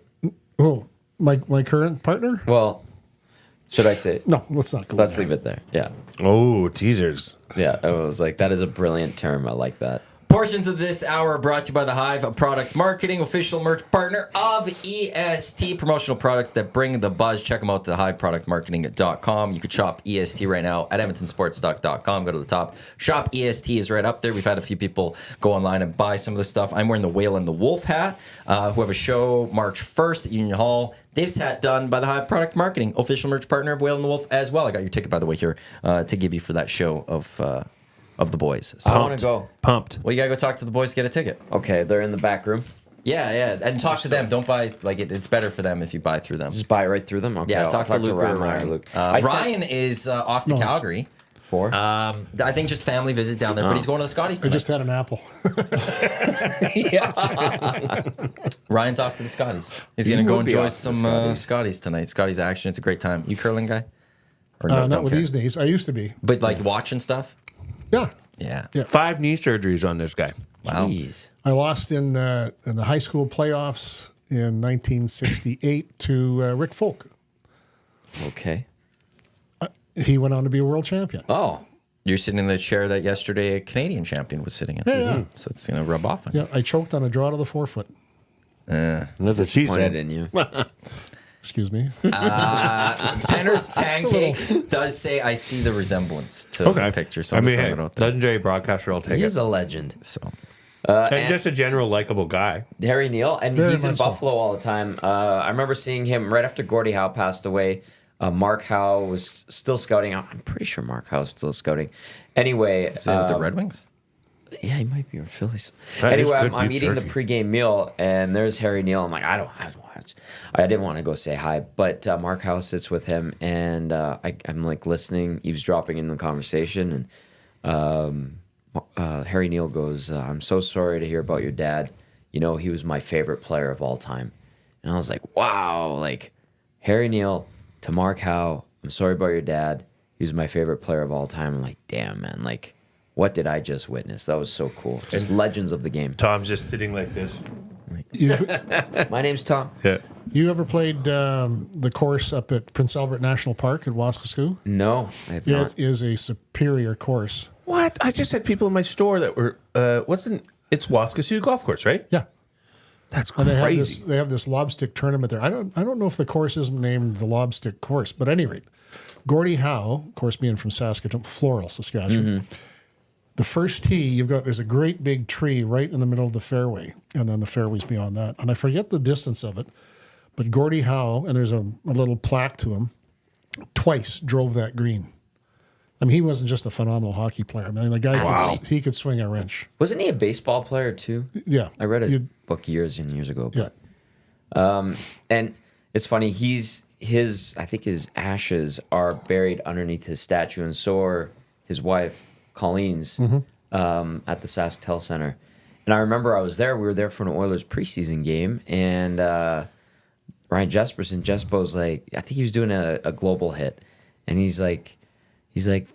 Oh, my current partner? well, should I say? No, let's not go. Let's there. leave it there. Yeah, Oh, teasers. yeah. I was like, that is a brilliant term. I like that. Portions of this hour are brought to you by The Hive, a product marketing official merch partner of EST. Promotional products that bring the buzz. Check them out at thehiveproductmarketing.com. You can shop EST right now at edmontonsportstock.com. Go to the top. Shop EST is right up there. We've had a few people go online and buy some of the stuff. I'm wearing the Whale and the Wolf hat, who have a show March 1st at Union Hall. This hat done by The Hive Product Marketing, official merch partner of Whale and the Wolf as well. I got your ticket, by the way, here to give you for that show of the boys. So, I want to go. Pumped. well, you gotta go talk to the boys to get a ticket. Okay, they're in the back room. Yeah, and talk to them. Don't buy it's better for them if you buy through them. Just buy right through them. Okay, Yeah, I'll talk to Luke or Ryan. Luke. Ryan is off to Calgary. For I think just family visit down there, but he's going to the Scotties I tonight. just had an apple. Ryan's off to the Scotties. He's He gonna go would be enjoy off to the some Scotties. Scotties tonight. Scotties action. It's a great time. You curling guy? Or Not don't with care? these days. I used to be. But like watching stuff. Yeah. Yeah. Yeah. 5 knee surgeries on this guy. Wow. Jeez. I lost in the high school playoffs in 1968 to Rick Folk. Okay. He went on to be a world champion. Oh, You're sitting in the chair that yesterday a Canadian champion was sitting in. Yeah. So it's gonna rub off on you. Yeah, I choked on a draw to the forefoot. That's a she pointed said. in you. Excuse me. Center's Pancakes does say I see the resemblance to the picture. So I'm just throwing it out there. legendary broadcaster, I'll take He it. is a legend. So And just a general likable guy. Harry Neal, and Very he's in much so. Buffalo all the time. I remember seeing him right after Gordie Howe passed away. Mark Howe was still scouting. I'm pretty sure Mark Howe is still scouting. Anyway, is it with the Red Wings? yeah, he might be with Phillies. That is Anyway, good I'm beef eating the jerky. pregame meal, and there's Harry Neal. I'm like, I didn't want to go say hi, but Mark Howe sits with him, and I'm like listening, eavesdropping in the conversation, and Harry Neal goes, "I'm so sorry to hear about your dad. You know, he was my favorite player of all time." And I was like, wow, like Harry Neal to Mark Howe, "I'm sorry about your dad. He was my favorite player of all time." I'm like, damn, man, like, what did I just witness? That was so cool. Just legends of the game. Tom's just sitting like this. My name's Tom. Yeah. You ever played the course up at Prince Albert National Park in Waskesiu? No, I have Yeah, not. it is a superior course. What? I just had people in my store that were, it's Waskesiu Golf Course, right? Yeah. That's And crazy. they have this lobstick tournament there. I don't know if the course isn't named the lobstick course, but at any rate, Gordie Howe, of course, being from Saskatoon, Floral, Saskatchewan. The first tee, there's a great big tree right in the middle of the fairway, and then the fairways beyond that. And I forget the distance of it, but Gordie Howe, and there's a little plaque to him. twice drove that green. I mean, he wasn't just a phenomenal hockey player. I mean, the guy he could swing a wrench. Wasn't he a baseball player too? Yeah, I read his book years and years ago. Yeah, And it's funny. I think his ashes are buried underneath his statue, and so are his wife Colleen's at the SaskTel Center. And I remember I was there. We were there for an Oilers preseason game, and Ryan Jesper's like, I think he was doing a global hit, and he's like,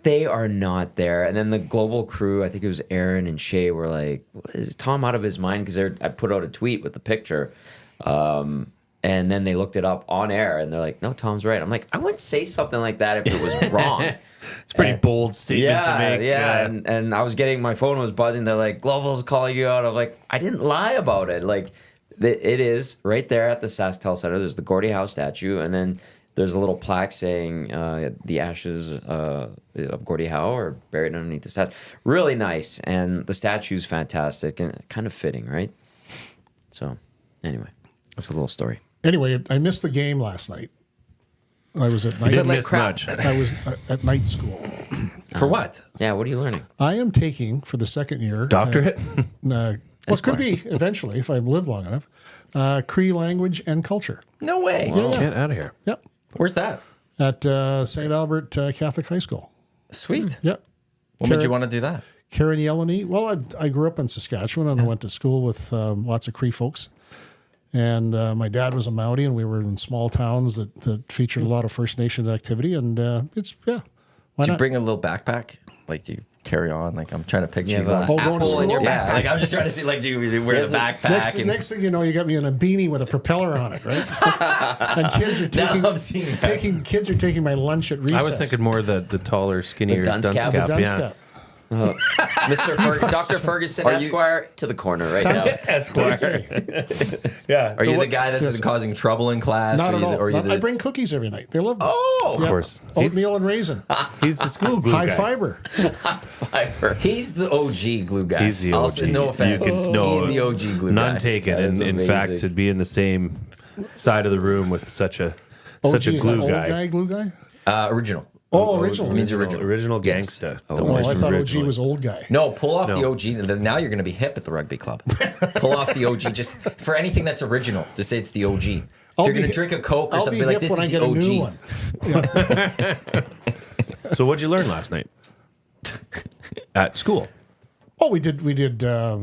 they are not there. And then the global crew, I think it was Aaron and Shay, were like, is Tom out of his mind? Because I put out a tweet with the picture. And then they looked it up on air, and they're like, no, Tom's right. I'm like, I wouldn't say something like that if it was wrong. It's a pretty bold statement to make. Yeah, and I was my phone was buzzing. They're like, Global's calling you out. I'm like, I didn't lie about it. Like, it is right there at the SaskTel Center. There's the Gordie Howe statue, and then there's a little plaque saying the ashes of Gordie Howe are buried underneath the statue. Really nice, and the statue's fantastic and kind of fitting, right? So, anyway, that's a little story. Anyway, I missed the game last night. I was at night. You didn't miss much. I was at night school. For what? Yeah, what are you learning? I am taking for the second year. Doctorate? Well, it could be eventually if I live long enough. Cree language and culture. No way. Yeah. Get out of here. Yep. Where's that? At St. Albert Catholic High School. Sweet. Yep. What made you want to do that? Karen Yeleny. Well, I grew up in Saskatchewan and I went to school with lots of Cree folks. And my dad was a Maori, and we were in small towns that featured a lot of First Nations activity. And why Did you not? bring a little backpack? Like, do you carry on? Like, I'm trying to picture you Yeah, going but- going to apple in your school? back. Like, I'm just trying to see, like, do you wear a backpack? Next thing you know, you got me in a beanie with a propeller on it, right? And kids are Now taking, I'm seeing that. kids are taking my lunch at recess. I was thinking more the taller, skinnier The dunce dunce cap? cap. The dunce Yeah. cap. Dr. Ferguson Yes. Esquire to the corner right Dunce- now. Yeah. Are you the guy that's causing trouble in class? Not or at you all. the, or you the, I bring cookies every night. They love them. Oh, Of course. Oatmeal and raisin. He's the school glue High guy. fiber. Fiber. he's the OG glue guy. He's the I'll OG. say no offense. You can- no, he's the OG glue None guy. taken. That is And in amazing. fact, to be in the same side of the room with such a OG, is that glue old guy. glue guy? Original. Oh, original. It means original. Original Yes. gangsta. Oh, I thought OG was old guy. No, pull off the No. OG. And then now you're going to be hip at the rugby club. Pull off the OG. Just for anything that's original, just say it's the OG. If I'll you're be going to hip- drink a Coke or I'll something be like hip this when is I the get OG. a new one. So what'd you learn last night? At school. Oh, we did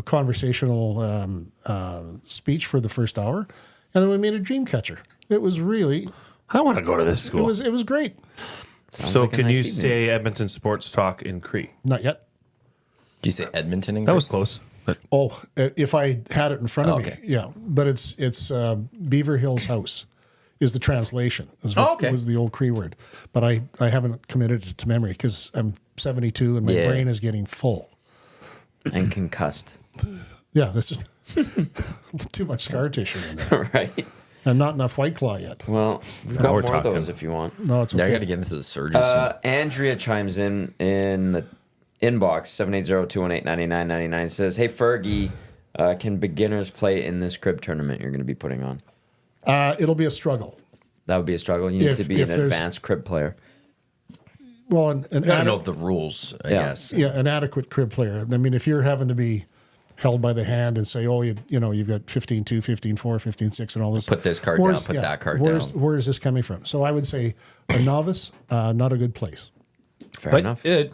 conversational speech for the first hour, and then we made a dream catcher. It was really I want to go to this school. it was great. Sounds So like a can nice you evening. say Edmonton Sports Talk in Cree? Not yet. Do you say Edmonton? In That was close. But Oh, if I had it in front of Okay. me, yeah. But it's Beaver Hills House is the translation. Is what Oh, okay. was the old Cree word. But I haven't committed it to memory because I'm 72 and my Yeah. brain is getting full. And concussed. Yeah, this is too much scar tissue in there, Right. and not enough White Claw yet. Well, we've got we're more of talking. those if you want. No, it's Yeah, I okay. got to get into the surgery soon. Andrea chimes in the inbox 780-218-9999 says, "Hey Fergie, can beginners play in this crib tournament you're going to be putting on?" It'll be a struggle. That would be a struggle. You need If- to be if an there's- advanced crib player. Well, an I don't know the rules, I Yeah. guess. yeah, an adequate crib player. I mean, if you're having to be held by the hand and say, oh, you've got 15-2, 15-4, 15-6, and all this. Put this card down, put that card down. Where is this coming from? So I would say a novice, not a good place. Fair enough. play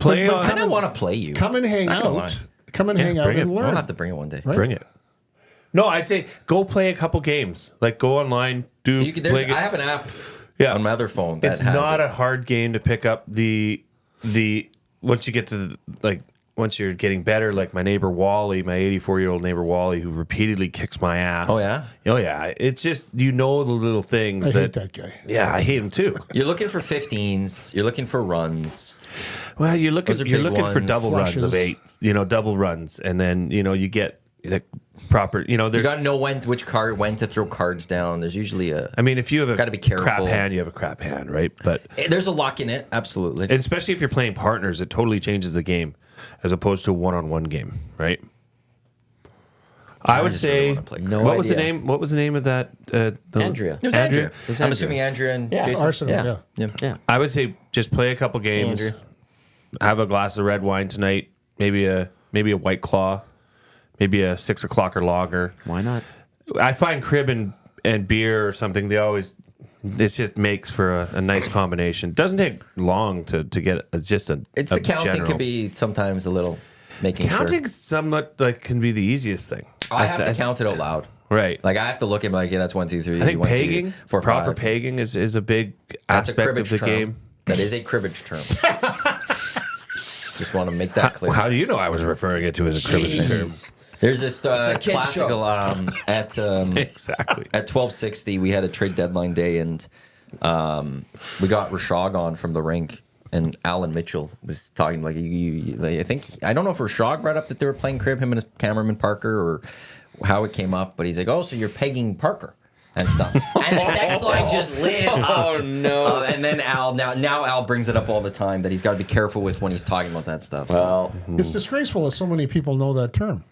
But on. I kind of want to play you. Come and hang Not gonna out. lie. Come and hang out bring it. and I learn. don't have to bring it one day. Right? Bring it. No, I'd say go play a couple games. Like go online, do You can, play. I have an app Yeah. on my other phone that It's has not it. a hard game to pick up. The once you get to once you're getting better, like my neighbor Wally, my 84-year-old neighbor Wally, who repeatedly kicks my ass. Oh, yeah? Oh yeah. It's just the little things I that. hate that guy. Yeah, I hate him too. You're looking for 15s. You're looking for runs. Well, you're looking Those are you're big looking for ones. double runs of Flushes. 8. Double runs, and then you get the proper. You There's. got to know when to throw cards down. There's usually a. I mean, if you have a Gotta be careful. crap hand, you have a crap hand, right? But There's a lock in it, absolutely. and especially if you're playing partners, it totally changes the game as opposed to a one-on-one game, right? I would say. No What was the idea. name? What was the name of that? Andrea. It was Andrea. Andrea. was I'm Andrea. assuming Andrea and Yeah. Jason. Arsenal, yeah. Yeah. I would say just play a couple games. Andrea. Have a glass of red wine tonight. Maybe a White Claw. Maybe a 6 o'clock or longer. Why not? I find crib and beer or something. This just makes for a nice combination. Doesn't take long to get. It's just a. It's a the counting general. can be sometimes a little making Counting sure. somewhat can be the easiest thing. I have to count it out loud. Right. Like I have to look at yeah, that's 1, 2, 3. I think 1, 2, pegging, 4, proper 5. pegging is a big That's a aspect of cribbage the term. game. That is a cribbage term. Just want to make that clear. How do you know I was referring it to as a cribbage term? There's this a kid's classical at Exactly. at 12:60 we had a trade deadline day and we got Rashog on from the rink and Alan Mitchell was talking like I think I don't know if Rashog brought up that they were playing crib, him and his cameraman Parker, or how it came up, but he's like, oh, so you're pegging Parker and stuff, and the text line just lit up. Oh no! And then Al now Al brings it up all the time that he's got to be careful with when he's talking about that stuff. Well, It's disgraceful that so many people know that term.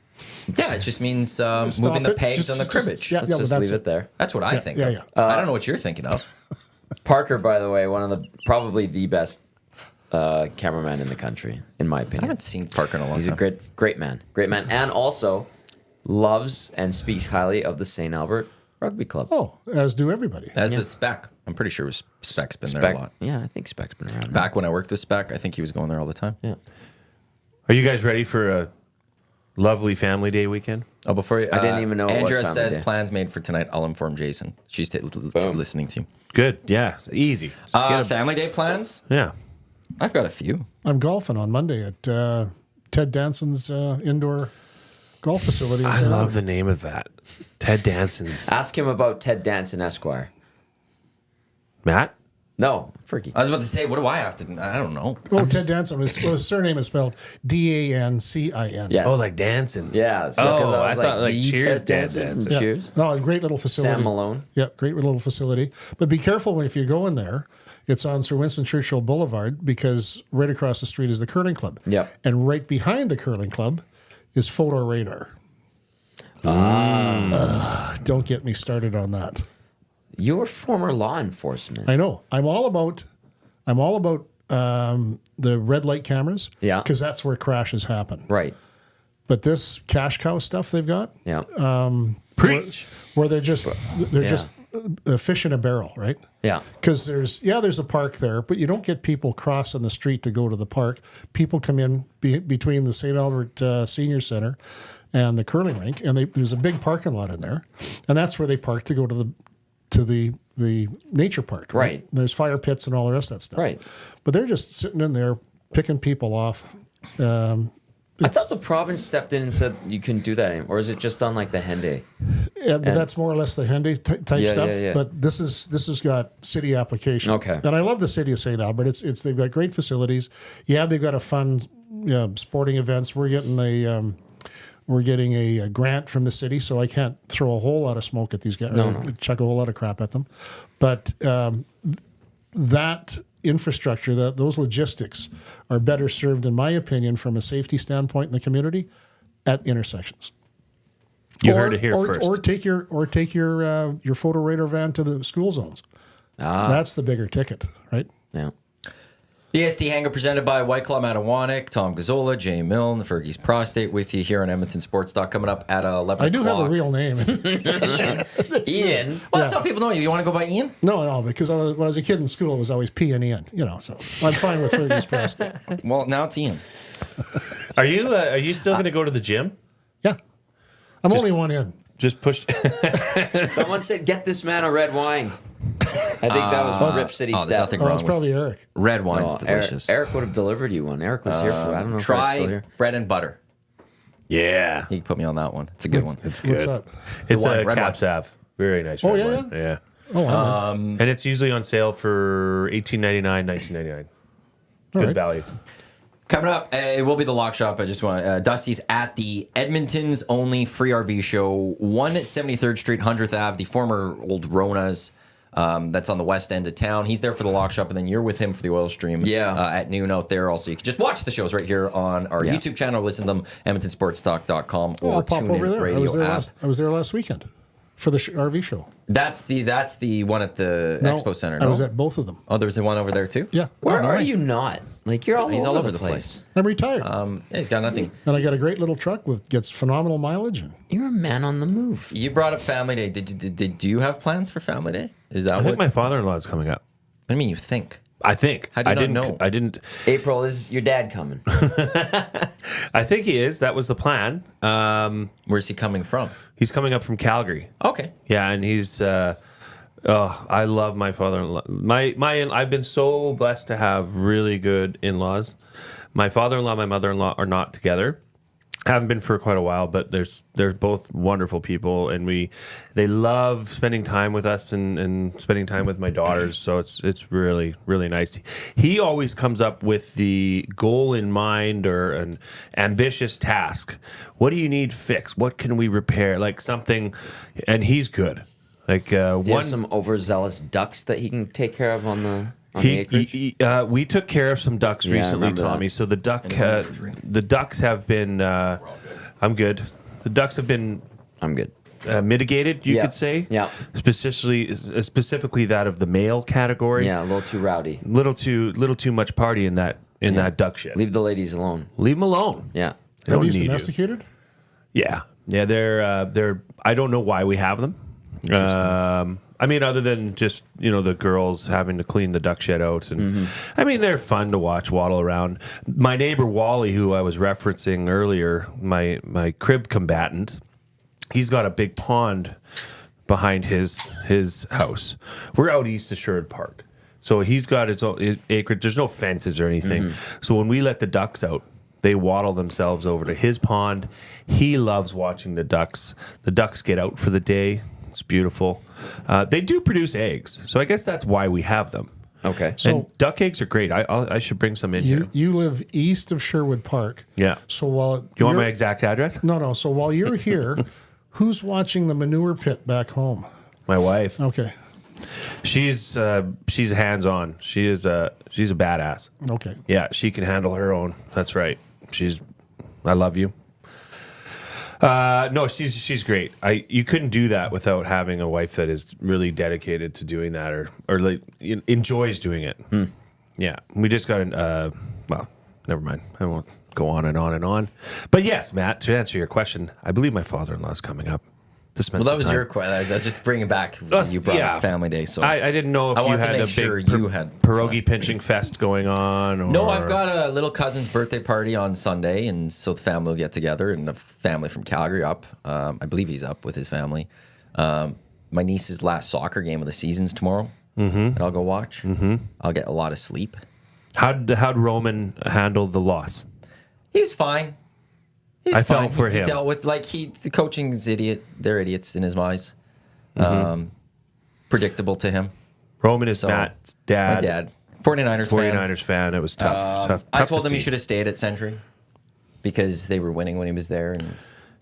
Yeah, it just means Stop moving the it. pegs on the Just- cribbage. yeah, let's but just that's leave it there. That's what I think yeah, of. yeah. I don't know what you're thinking of. Parker, by the way, probably the best cameraman in the country, in my I opinion. haven't seen Parker in a long He's a time. great man, and also loves and speaks highly of the St. Albert Rugby Club. Oh, as do everybody. As the Spec. I'm pretty sure Spec's been there a lot. Yeah, I think Spec's been around. Back when I worked with Spec, I think he was going there all the time. Yeah. Are you guys ready for a lovely family day weekend? Oh, before I didn't even know it was Andrea Family says Day. plans made for tonight. I'll inform Jason. She's listening to you. Good. Yeah. Easy. Family day plans? Yeah. I've got a few. I'm golfing on Monday at Ted Danson's indoor golf facility. in I St. love Albert. the name of that. Ted Danson's. Ask him about Ted Danson Esquire. Matt? No, Fergie. I was about to say, what do I have to? I don't know. Oh, Ted Danson. His surname is spelled Dancin. Yes. Oh, like dancing. Yeah. So, 'cause Oh, I thought like the Cheers Ted Danson dancing. from Cheers. No, a great little facility. Sam Malone. Yeah, great little facility. But be careful if you go in there. It's on Sir Winston Churchill Boulevard because right across the street is the curling club. Yep. And right behind the curling club is Photo Radar. Don't get me started on that. You're former law enforcement. I know. I'm all about the red light cameras. Yeah. Because that's where crashes happen. Right. But this cash cow stuff they've got, Yeah. Preach. where they're just a fish in a barrel, right? Yeah. Because there's a park there, but you don't get people crossing the street to go to the park. People come in between the St. Albert Senior Center and the curling rink, and there's a big parking lot in there, and that's where they park to go to the nature park. Right. And there's fire pits and all the rest of that stuff. Right. But they're just sitting in there picking people off. I thought the province stepped in and said you couldn't do that anymore. Or is it just on like the Henday? Yeah, but that's more or less the handy type Yeah, stuff. yeah, yeah. But this has got city application. Okay. And I love the city of St. Albert. It's they've got great facilities. Yeah, they've got a fun sporting events. We're getting a grant from the city, so I can't throw a whole lot of smoke at these guys. No. Chuck a whole lot of crap at them. But that infrastructure, those logistics are better served, in my opinion, from a safety standpoint in the community at intersections. You heard it here first. Or take your photo radar van to the school zones. That's the bigger ticket, right? Yeah. EST Hangout presented by White Claw, Matt Iwanyk, Tom Gazzola, Jay Milne, Fergie's Prostate with you here on Edmonton Sports Talk coming up at 11 I do have a o'clock. real name. Ian. Well, that's how people know you. You want to go by Ian? No, because when I was a kid in school, it was always P and Ian. So I'm fine with Fergie's Prostate. Well, now it's Ian. Are you still going to go to the gym? Yeah, I'm only one in. Just push. Someone said, get this man a red wine. I think that was Rip City there's Step. nothing Oh, wrong it's with probably Eric. red wine's No, delicious. Eric would have delivered you one. Eric was here for I don't know if Eric's still Try here. bread and butter. Yeah. He can put me on that one. It's a good one. It's good. What's that? It's wine, a red Cap Sav. Very nice. Oh, red yeah, wine. Yeah. Oh, wow. And it's usually on sale for $18.99, $19.99. Good right. value. Coming up, it will be the Lock Shop. I just want Dusty's at the Edmonton's only free RV show, 173rd Street, 100th Ave, the former old Rona's. That's on the west end of town. He's there for the lock shop, and then you're with him for the oil stream at noon out there. Also, you can just watch the shows right here on our YouTube channel, listen to them, EdmontonSportsTalk.com, or I'll pop over there. Radio I was there last weekend for the RV show. That's the one at the Expo Center. I was at both of them. Oh, there was one over there too? Yeah. Where are you not? Like, you're all He's over all over the place. I'm retired. He's got nothing. And I got a great little truck with gets phenomenal mileage. And You're a man on the move. You brought up Family Day. Did you have plans for Family Day? Is that I what? think my father-in-law is coming up. I mean, you think? I think. How do you I not didn't know? I didn't. April, is your dad coming? I think he is. That was the plan. Where's he coming from? He's coming up from Calgary. Okay. Yeah, and he's. I love my father-in-law. I've been so blessed to have really good in-laws. My father-in-law, my mother-in-law are not together. Haven't been for quite a while, but they're both wonderful people, and they love spending time with us and spending time with my daughters. So it's really, really nice. He always comes up with the goal in mind or an ambitious task. What do you need fixed? What can we repair? Like something, and he's good. Like Do you have some overzealous ducks that he can take care of on the acreage? We took care of some ducks recently, Tommy. That. So the ducks have been. I'm good. The ducks have been. I'm good. Mitigated, you could say. Yeah. Specifically that of the male category. Yeah, a little too rowdy. Little too much party in that duck shit. Leave the ladies alone. Leave them alone. Yeah. They are don't these need you. domesticated? Yeah. They're. I don't know why we have them. I mean, other than just the girls having to clean the duck shed out, and I mean they're fun to watch waddle around. My neighbor Wally, who I was referencing earlier, my crib combatant, he's got a big pond behind his house. We're out east of Sherwood Park, so he's got his own acreage. There's no fences or anything, so when we let the ducks out, they waddle themselves over to his pond. He loves watching the ducks. The ducks get out for the day. It's beautiful. They do produce eggs, so I guess that's why we have them. Okay. And duck eggs are great. I should bring some in here. You live east of Sherwood Park. Yeah. So while You want my exact address? No. So while you're here, who's watching the manure pit back home? My wife. Okay. She's hands on. She's a badass. Okay. Yeah, she can handle her own. That's right. I love you. No, she's great. You couldn't do that without having a wife that is really dedicated to doing that, or like enjoys doing it. Yeah, we just got well, never mind. I won't go on and on and on. But yes, Matt, to answer your question, I believe my father-in-law is coming up. Well, that was your question. I was just bringing back you brought up Family Day. So I didn't know if I you wanted had to a make sure big you had pierogi pinching fest going on. Or... No, I've got a little cousin's birthday party on Sunday, and so the family will get together, and a family from Calgary up. I believe he's up with his family. My niece's last soccer game of the season's tomorrow, and I'll go watch. I'll get a lot of sleep. How'd Roman handle the loss? He was fine. I felt for he him. dealt with the coaching's idiot. They're idiots in his eyes. Predictable to him. Roman is Matt's dad. My dad. 49ers fan. It was tough. I told him he should have stayed at Sentry because they were winning when he was there. And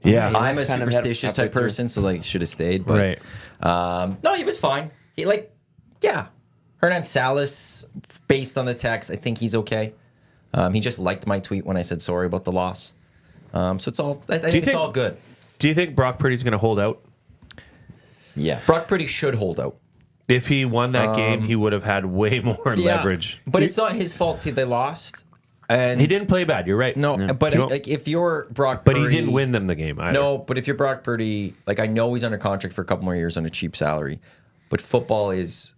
Yeah. I'm a superstitious type person, so should have stayed. But no, he was fine. Hernan Salas, based on the text, I think he's okay. He just liked my tweet when I said sorry about the loss. So it's all. I think it's all good. Do you think Brock Purdy's going to hold out? Yeah. Brock Purdy should hold out. If he won that game, he would have had way more leverage. But it's not his fault they lost. And he didn't play bad. You're right. No, but if you're Brock Purdy, but he didn't win them the game either. No, but if you're Brock Purdy, I know he's under contract for a couple more years on a cheap salary, but football is,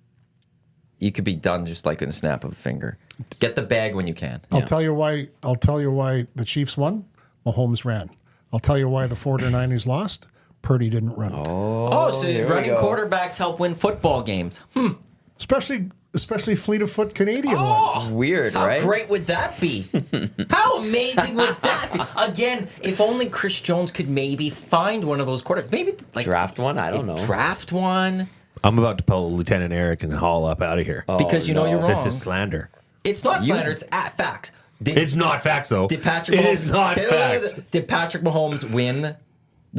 you could be done just like in a snap of a finger. Get the bag when you can. I'll tell you why the Chiefs won. Mahomes ran. I'll tell you why the 49ers lost. Purdy didn't run. So running quarterbacks help win football games. Especially fleet of foot Canadian ones. Weird, right? How great would that be? How amazing would that be? Again, if only Chris Jones could maybe find one of those quarterbacks. Maybe draft one? I don't know. Draft one. I'm about to pull Lieutenant Eric and haul up out of here. Because you know you're wrong. This is slander. It's not slander, it's at facts. It's not facts, though. Did Patrick Mahomes win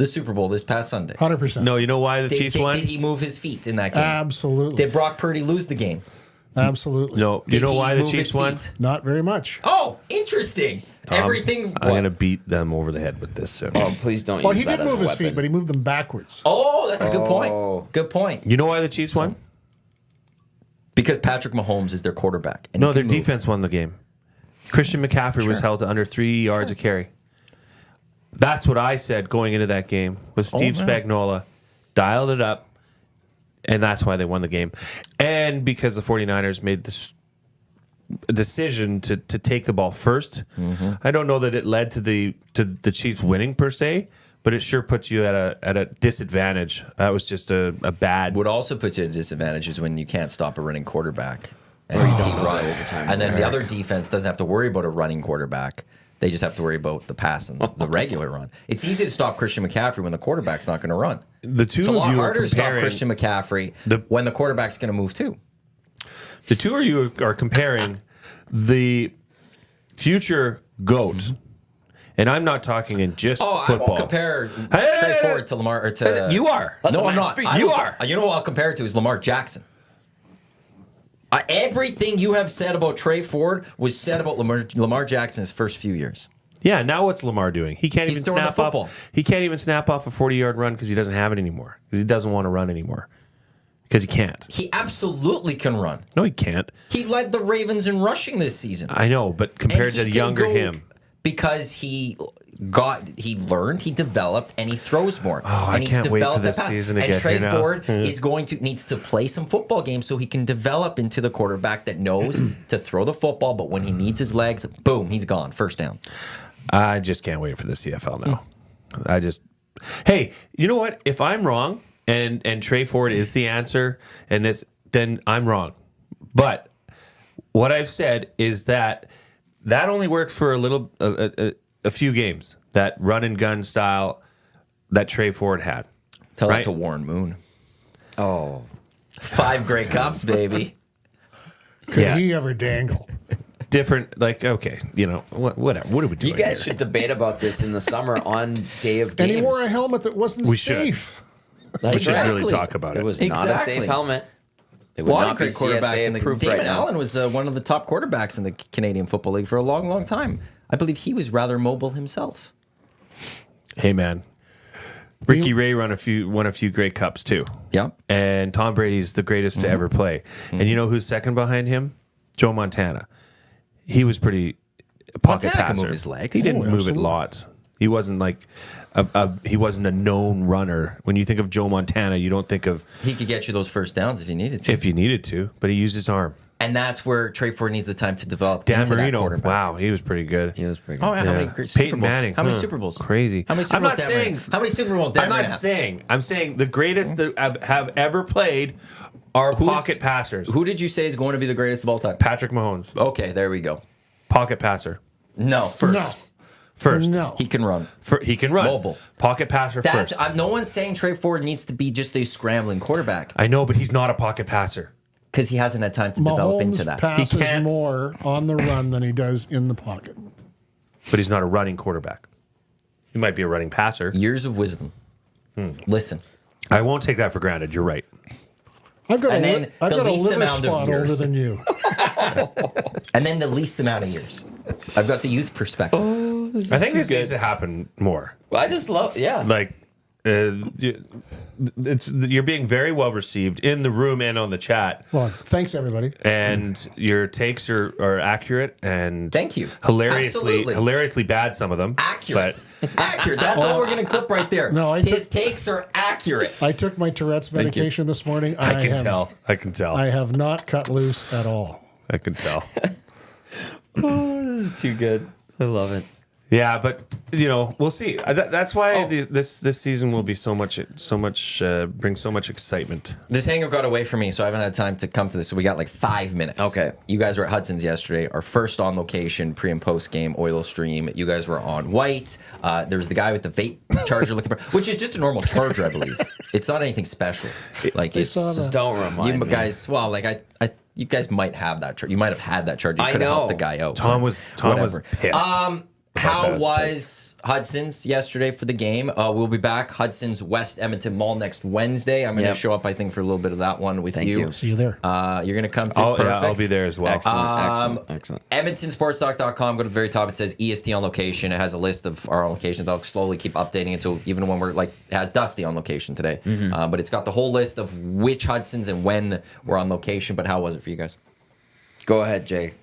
the Super Bowl this past Sunday? 100%. No, you know why the Chiefs won? Did he move his feet in that game? Absolutely. Did Brock Purdy lose the game? Absolutely. No, you Did know he why the move Chiefs his won? feet? Not very much. Oh, interesting. Everything. I'm going to beat them over the head with this. So. Oh, please don't Well, use he that did as move a his weapon. feet, but he moved them backwards. Oh, that's a good point. Good point. You know why the Chiefs won? Because Patrick Mahomes is their quarterback. And No, he their can move. defense won the game. Christian McCaffrey was held to under 3 yards a carry. That's what I said going into that game with Steve Spagnuolo. Dialed it up, and that's why they won the game. And because the 49ers made this decision to take the ball first. Mm-hmm. I don't know that it led to the Chiefs winning per se, but it sure puts you at a disadvantage. That was just a bad. What also puts you at a disadvantage is when you can't stop a running quarterback. And he runs. And then the other defense doesn't have to worry about a running quarterback. They just have to worry about the pass and the regular run. It's easy to stop Christian McCaffrey when the quarterback's not going to run. The two It's a of lot you are harder to stop comparing. Christian McCaffrey when the quarterback's going to move too. The two of you are comparing the future GOAT, and I'm not talking in just Oh, football. I won't compare Hey, Trey Ford to Lamar. Or to, You are. No, I'm not. You are. You know what I'll compare it to is Lamar Jackson. Everything you have said about Trey Ford was said about Lamar Jackson's first few years. Yeah, now what's Lamar doing? He can't He's even throwing the snap football. off. He can't even snap off a 40-yard run because he doesn't have it anymore. Because he doesn't want to run anymore. Because he can't. He absolutely can run. No, he can't. He led the Ravens in rushing this season. I know, but compared And to he younger can go him. because he learned, he developed, and he throws more. I and he can't wait for developed this the pass. season to and get Trey here now. Ford needs to play some football games so he can develop into the quarterback that knows to throw the football, but when he needs his legs, boom, he's gone. First down. I just can't wait for the CFL now. Hey, you know what? If I'm wrong and Trey Ford is the answer, then I'm wrong. But what I've said is that only works for a few games. That run and gun style that Trey Ford had. Tell that Right? to Warren Moon. Oh, 5 Grey Cups, baby. Could he ever dangle? Different, okay, whatever. What are we doing you guys here? should debate about this in the summer on day of And games. he wore a helmet that wasn't We should. safe. We should Exactly. really talk about It it. was not a Exactly. safe helmet. It A would lot not of be great quarterbacks in CSA the approved Damon right now. Allen was one of the top quarterbacks in the Canadian Football League for a long, long time. I believe he was rather mobile himself. Hey, man. Ricky Ray won a few great cups, too. Yeah. And Tom Brady's the greatest to ever play. And you know who's second behind him? Joe Montana. He was pretty pocket Montana can passer. move his legs. He didn't Oh, move it absolutely. lots. He wasn't like he wasn't a known runner. When you think of Joe Montana, you don't think of He could get you those first downs if he needed to. if you needed to, but he used his arm. And that's where Trey Ford needs the time to develop Dan into that Marino, quarterback. wow, he was pretty good. He was pretty good. Oh, yeah. How Yeah. many great Peyton Super Bowls? Manning, How many huh. Super Bowls? Crazy. How many Super I'm Bowls? not Dan saying- Marino? How many Super Bowls? Dan I'm not Marino have? saying. I'm saying the greatest that have ever played are pocket passers. Who did you say is going to be the greatest of all time? Patrick Mahomes, Okay, there we go. pocket passer. No. First, No. He can run. He can run. Mobile. Pocket passer That's first. no one's saying Trey Ford needs to be just a scrambling quarterback I know, but he's not a pocket passer. because he hasn't had time to develop into Mahomes that. passes can't- more on the run than he does in the pocket. But he's not a running quarterback. He might be a running passer. Years of wisdom. Listen. I won't take that for granted. You're right. I've got And a, then I've the got a least liver amount of spot years. older than you. And then the least amount of years. I've got the youth perspective. I think this needs to happen more. Well, I just love, yeah. Like, you're being very well received in the room and on the chat. Well, thanks everybody. And your takes are accurate and Thank you. hilariously Absolutely. bad, some of them. Accurate. Accurate. That's all we're going to clip right there. No, His takes are accurate. I took my Tourette's medication this morning. I can tell. I can tell. I have not cut loose at all. I can tell. This is too good. I love it. Yeah, but we'll see. That's why this season will be so much bring so much excitement. This hangout got away from me, so I haven't had time to come to this. So we got like 5 minutes. Okay. You guys were at Hudson's yesterday. Our first on location pre and post game oil stream. You guys were on White. There's the guy with the vape charger looking for, which is just a normal charger, I believe. It's not anything special. Like it's saw that. Don't remind you me. guys. Well, like you guys might have that charger. You might have had that charger. You I could have know. helped the guy out. Tom was Whatever. pissed. How was Hudson's yesterday for the game? We'll be back. Hudson's West Edmonton Mall next Wednesday. I'm going to show up, I think, for a little bit of that one with you. See you there. You're going to come to Yeah, perfect. I'll be there as well. Excellent. EdmontonSportsTalk.com. Go to the very top. It says EST on location. It has a list of our locations. I'll slowly keep updating it. So even when we're it has Dusty on location today. But it's got the whole list of which Hudson's and when we're on location. But how was it for you guys? Go ahead, Jay.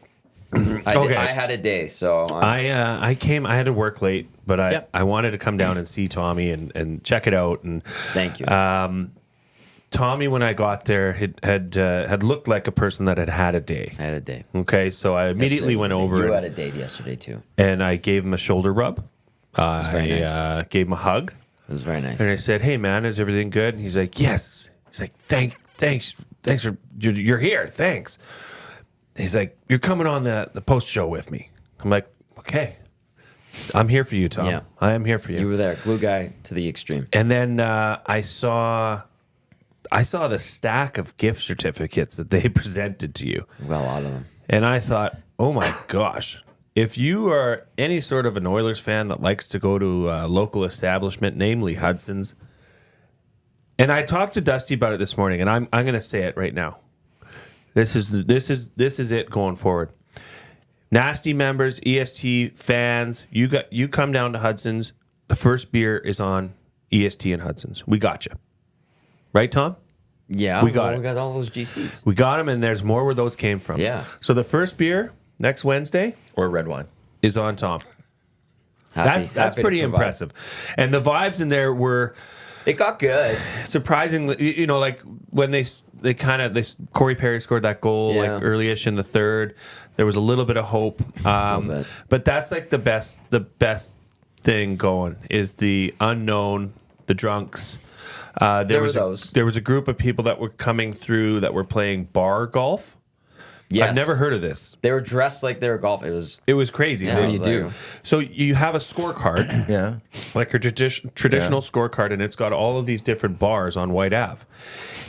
I had a day, so I came. I had to work late, but Yep. I wanted to come down and see Tommy and check it out. And thank you. Tommy, when I got there, had looked like a person that had a day. I had a day. Okay, so I immediately went over. You had a date yesterday too. And I gave him a shoulder rub. very nice. Gave him a hug, It was very nice. and I said, "Hey, man, is everything good?" And he's like, "Yes." He's like, "Thanks for you're here. Thanks." He's like, "You're coming on the post show with me." I'm like, "Okay, I'm here for you, Tom. Yeah. I am here for you." You were there, glue guy to the extreme. And then I saw the stack of gift certificates that they presented to you, Well, a lot of them. and I thought, "Oh my gosh." If you are any sort of an Oilers fan that likes to go to a local establishment, namely Hudson's, and I talked to Dusty about it this morning, and I'm going to say it right now. This is it going forward. Nasty members, EST fans, you come down to Hudson's. The first beer is on EST and Hudson's. We got you, right, Tom? Yeah, We got it. We got all those GCs. We got them, and there's more where those came from. Yeah. So the first beer next Wednesday Or red wine? is on Tom. That's Happy to pretty provide. impressive, and the vibes in there were It got good. surprisingly. Like when they Corey Perry scored that goal Yeah. early-ish in the third. There was a little bit of hope, bit. but that's like the best thing going is the unknown, the drunks. There were was those. there was a group of people that were coming through that were playing bar golf. Yes. I've never heard of this. They were dressed like they were golf. It was crazy. Yeah, What I do you was do? like- So you have a scorecard. Yeah. Like a traditional scorecard, and it's got all of these different bars on White Ave,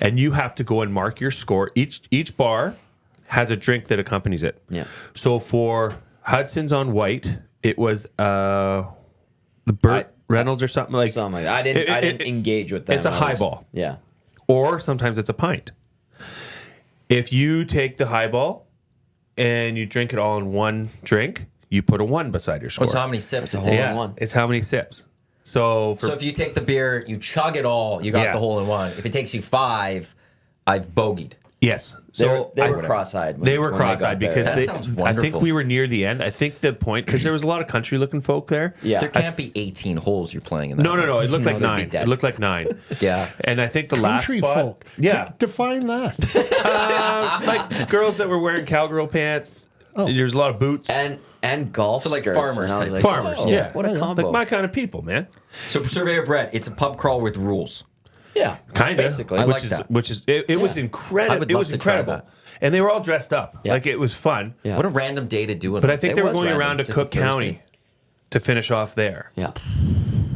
and you have to go and mark your score. Each bar has a drink that accompanies it. Yeah. So for Hudson's on White, it was the Burt Reynolds or something like. something like that. I didn't engage with them. It's a I was- highball. Yeah. Or sometimes it's a pint. If you take the highball and you drink it all in one drink, you put a 1 beside your score. So how many sips it a takes? hole Yeah, in one. it's how many sips. So for So if you take the beer, you chug it all, you got Yeah. the hole in one. If it takes you 5, I've bogeyed. yes, so They were cross-eyed. They were cross-eyed because That they, sounds I think wonderful. we were near the end. I think the point because there was a lot of country-looking folk there. Yeah. There can't be 18 holes you're playing in that. No. It looked like they'd be 9. dead. It looked like 9. Yeah. And I think the last Country spot. folk. Yeah, Define that. like girls that were wearing cowgirl pants. There's a lot of boots. and golf. So like skirts, farmers and I was type. like, Farmers, oh, yeah. What a combo. like my kind of people, man. So Surveyor Brett, it's a pub crawl with rules. yeah. Kind of, Basically. I which like is that. which is it was I incredible. would It love was to try incredible, that. and they were all dressed up. Yeah. Like it was fun. Yeah. What a random day to do it. But on. I think It they were was going random, around to just a Cook County Thursday. to finish off there. Yeah.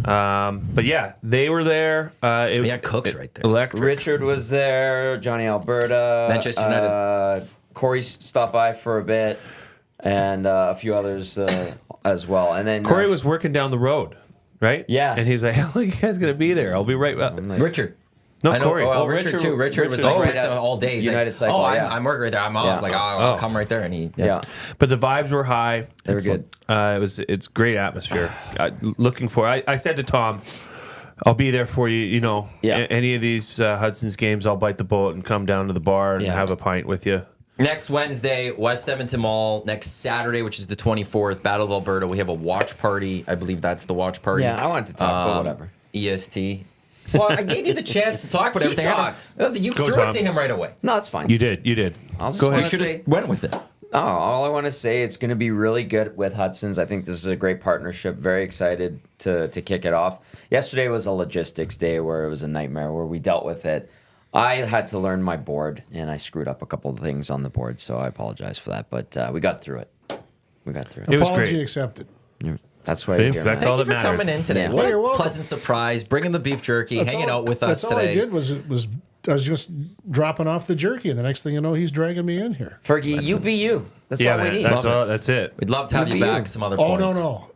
But yeah, they were there. Yeah, Cook's right there. Electric. Richard was there. Johnny Alberta. Manchester United. Corey stopped by for a bit, and a few others as well. And then Corey was working down the road, right? Yeah. And he's like, "How long are you guys gonna be there? I'll be right back." Richard. No, I know. Corey. Oh, Richard too. Richard was Richard's like right right at all day. He's United like, Cycle, oh, yeah. I'm working right there. I'm off. Yeah. Like, I'll come right there. And he, Yeah. But the vibes were high. They were good. It's great atmosphere. Looking for. I said to Tom, "I'll be there for you. You know, Yeah. any of these Hudson's games, I'll bite the bullet and come down to the bar and Yeah. have a pint with you." Next Wednesday, West Edmonton Mall. Next Saturday, which is the 24th, Battle of Alberta. We have a watch party. I believe that's the watch party. Yeah, I wanted to talk, but whatever. EST. Well, I gave you the chance to talk about He everything. talked. You Go, threw Tom. it to him right away. No, it's fine. You did. I'll just Go wanna ahead. Should say- have went with it. Oh, all I want to say, it's going to be really good with Hudson's. I think this is a great partnership. Very excited to kick it off. Yesterday was a logistics day where it was a nightmare where we dealt with it. I had to learn my board, and I screwed up a couple of things on the board, so I apologize for that. But we got through it. It was Apology great. accepted. That's why See, you're here, that's man. all Thank you that for matters. coming in today. Yeah. What You're a welcome. pleasant surprise. Bringing the beef jerky, hanging out with us That's all today. I did was I was just dropping off the jerky, and the next thing you know, he's dragging me in here. Fergie, you be you. That's Yeah, all we man. need. That's all. That's it. We'd love to have you Good for back you. some other Oh points. no,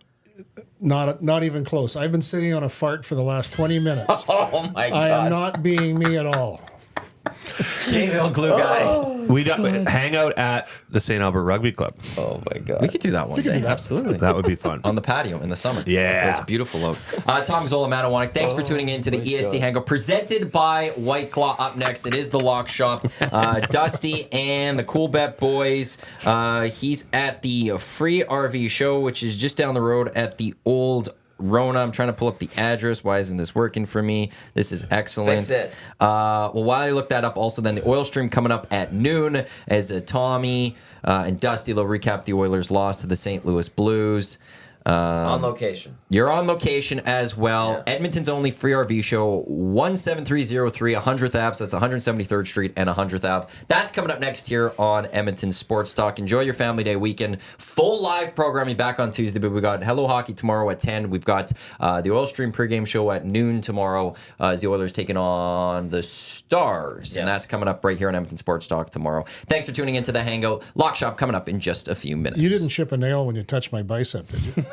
Not even close. I've been sitting on a fart for the last 20 minutes. Oh my I am god. not being me at all. Shane glue guy. We got hangout at the St. Albert Rugby Club. Oh my god. We could do that one day. Absolutely. That would be fun. On the patio in the summer. Yeah. Where it's beautiful out. Tom Gazzola, Matt Iwanyk, thanks for tuning in to the EST Hangout presented by White Claw. Up next, it is the Lock Shop. Dusty and the Cool Bet boys. He's at the Free RV Show, which is just down the road at the old Rona. I'm trying to pull up the address. Why isn't this working for me? This is excellent. Fix it. Well, while I look that up, also then the Oil Stream coming up at noon as Tommy and Dusty, they'll recap the Oilers' loss to the St. Louis Blues. On location. You're on location as well. Yeah. Edmonton's only Free RV Show, 17303 100th Ave. So that's 173rd Street and 100th Ave. That's coming up next here on Edmonton Sports Talk. Enjoy your Family Day weekend. Full live programming back on Tuesday, but we got Hello Hockey tomorrow at 10. We've got the Oil Stream pregame show at noon tomorrow as the Oilers taking on the Stars. Yes. And that's coming up right here on Edmonton Sports Talk tomorrow. Thanks for tuning into the Hangout. Lock Shop coming up in just a few minutes. You didn't chip a nail when you touched my bicep, did you?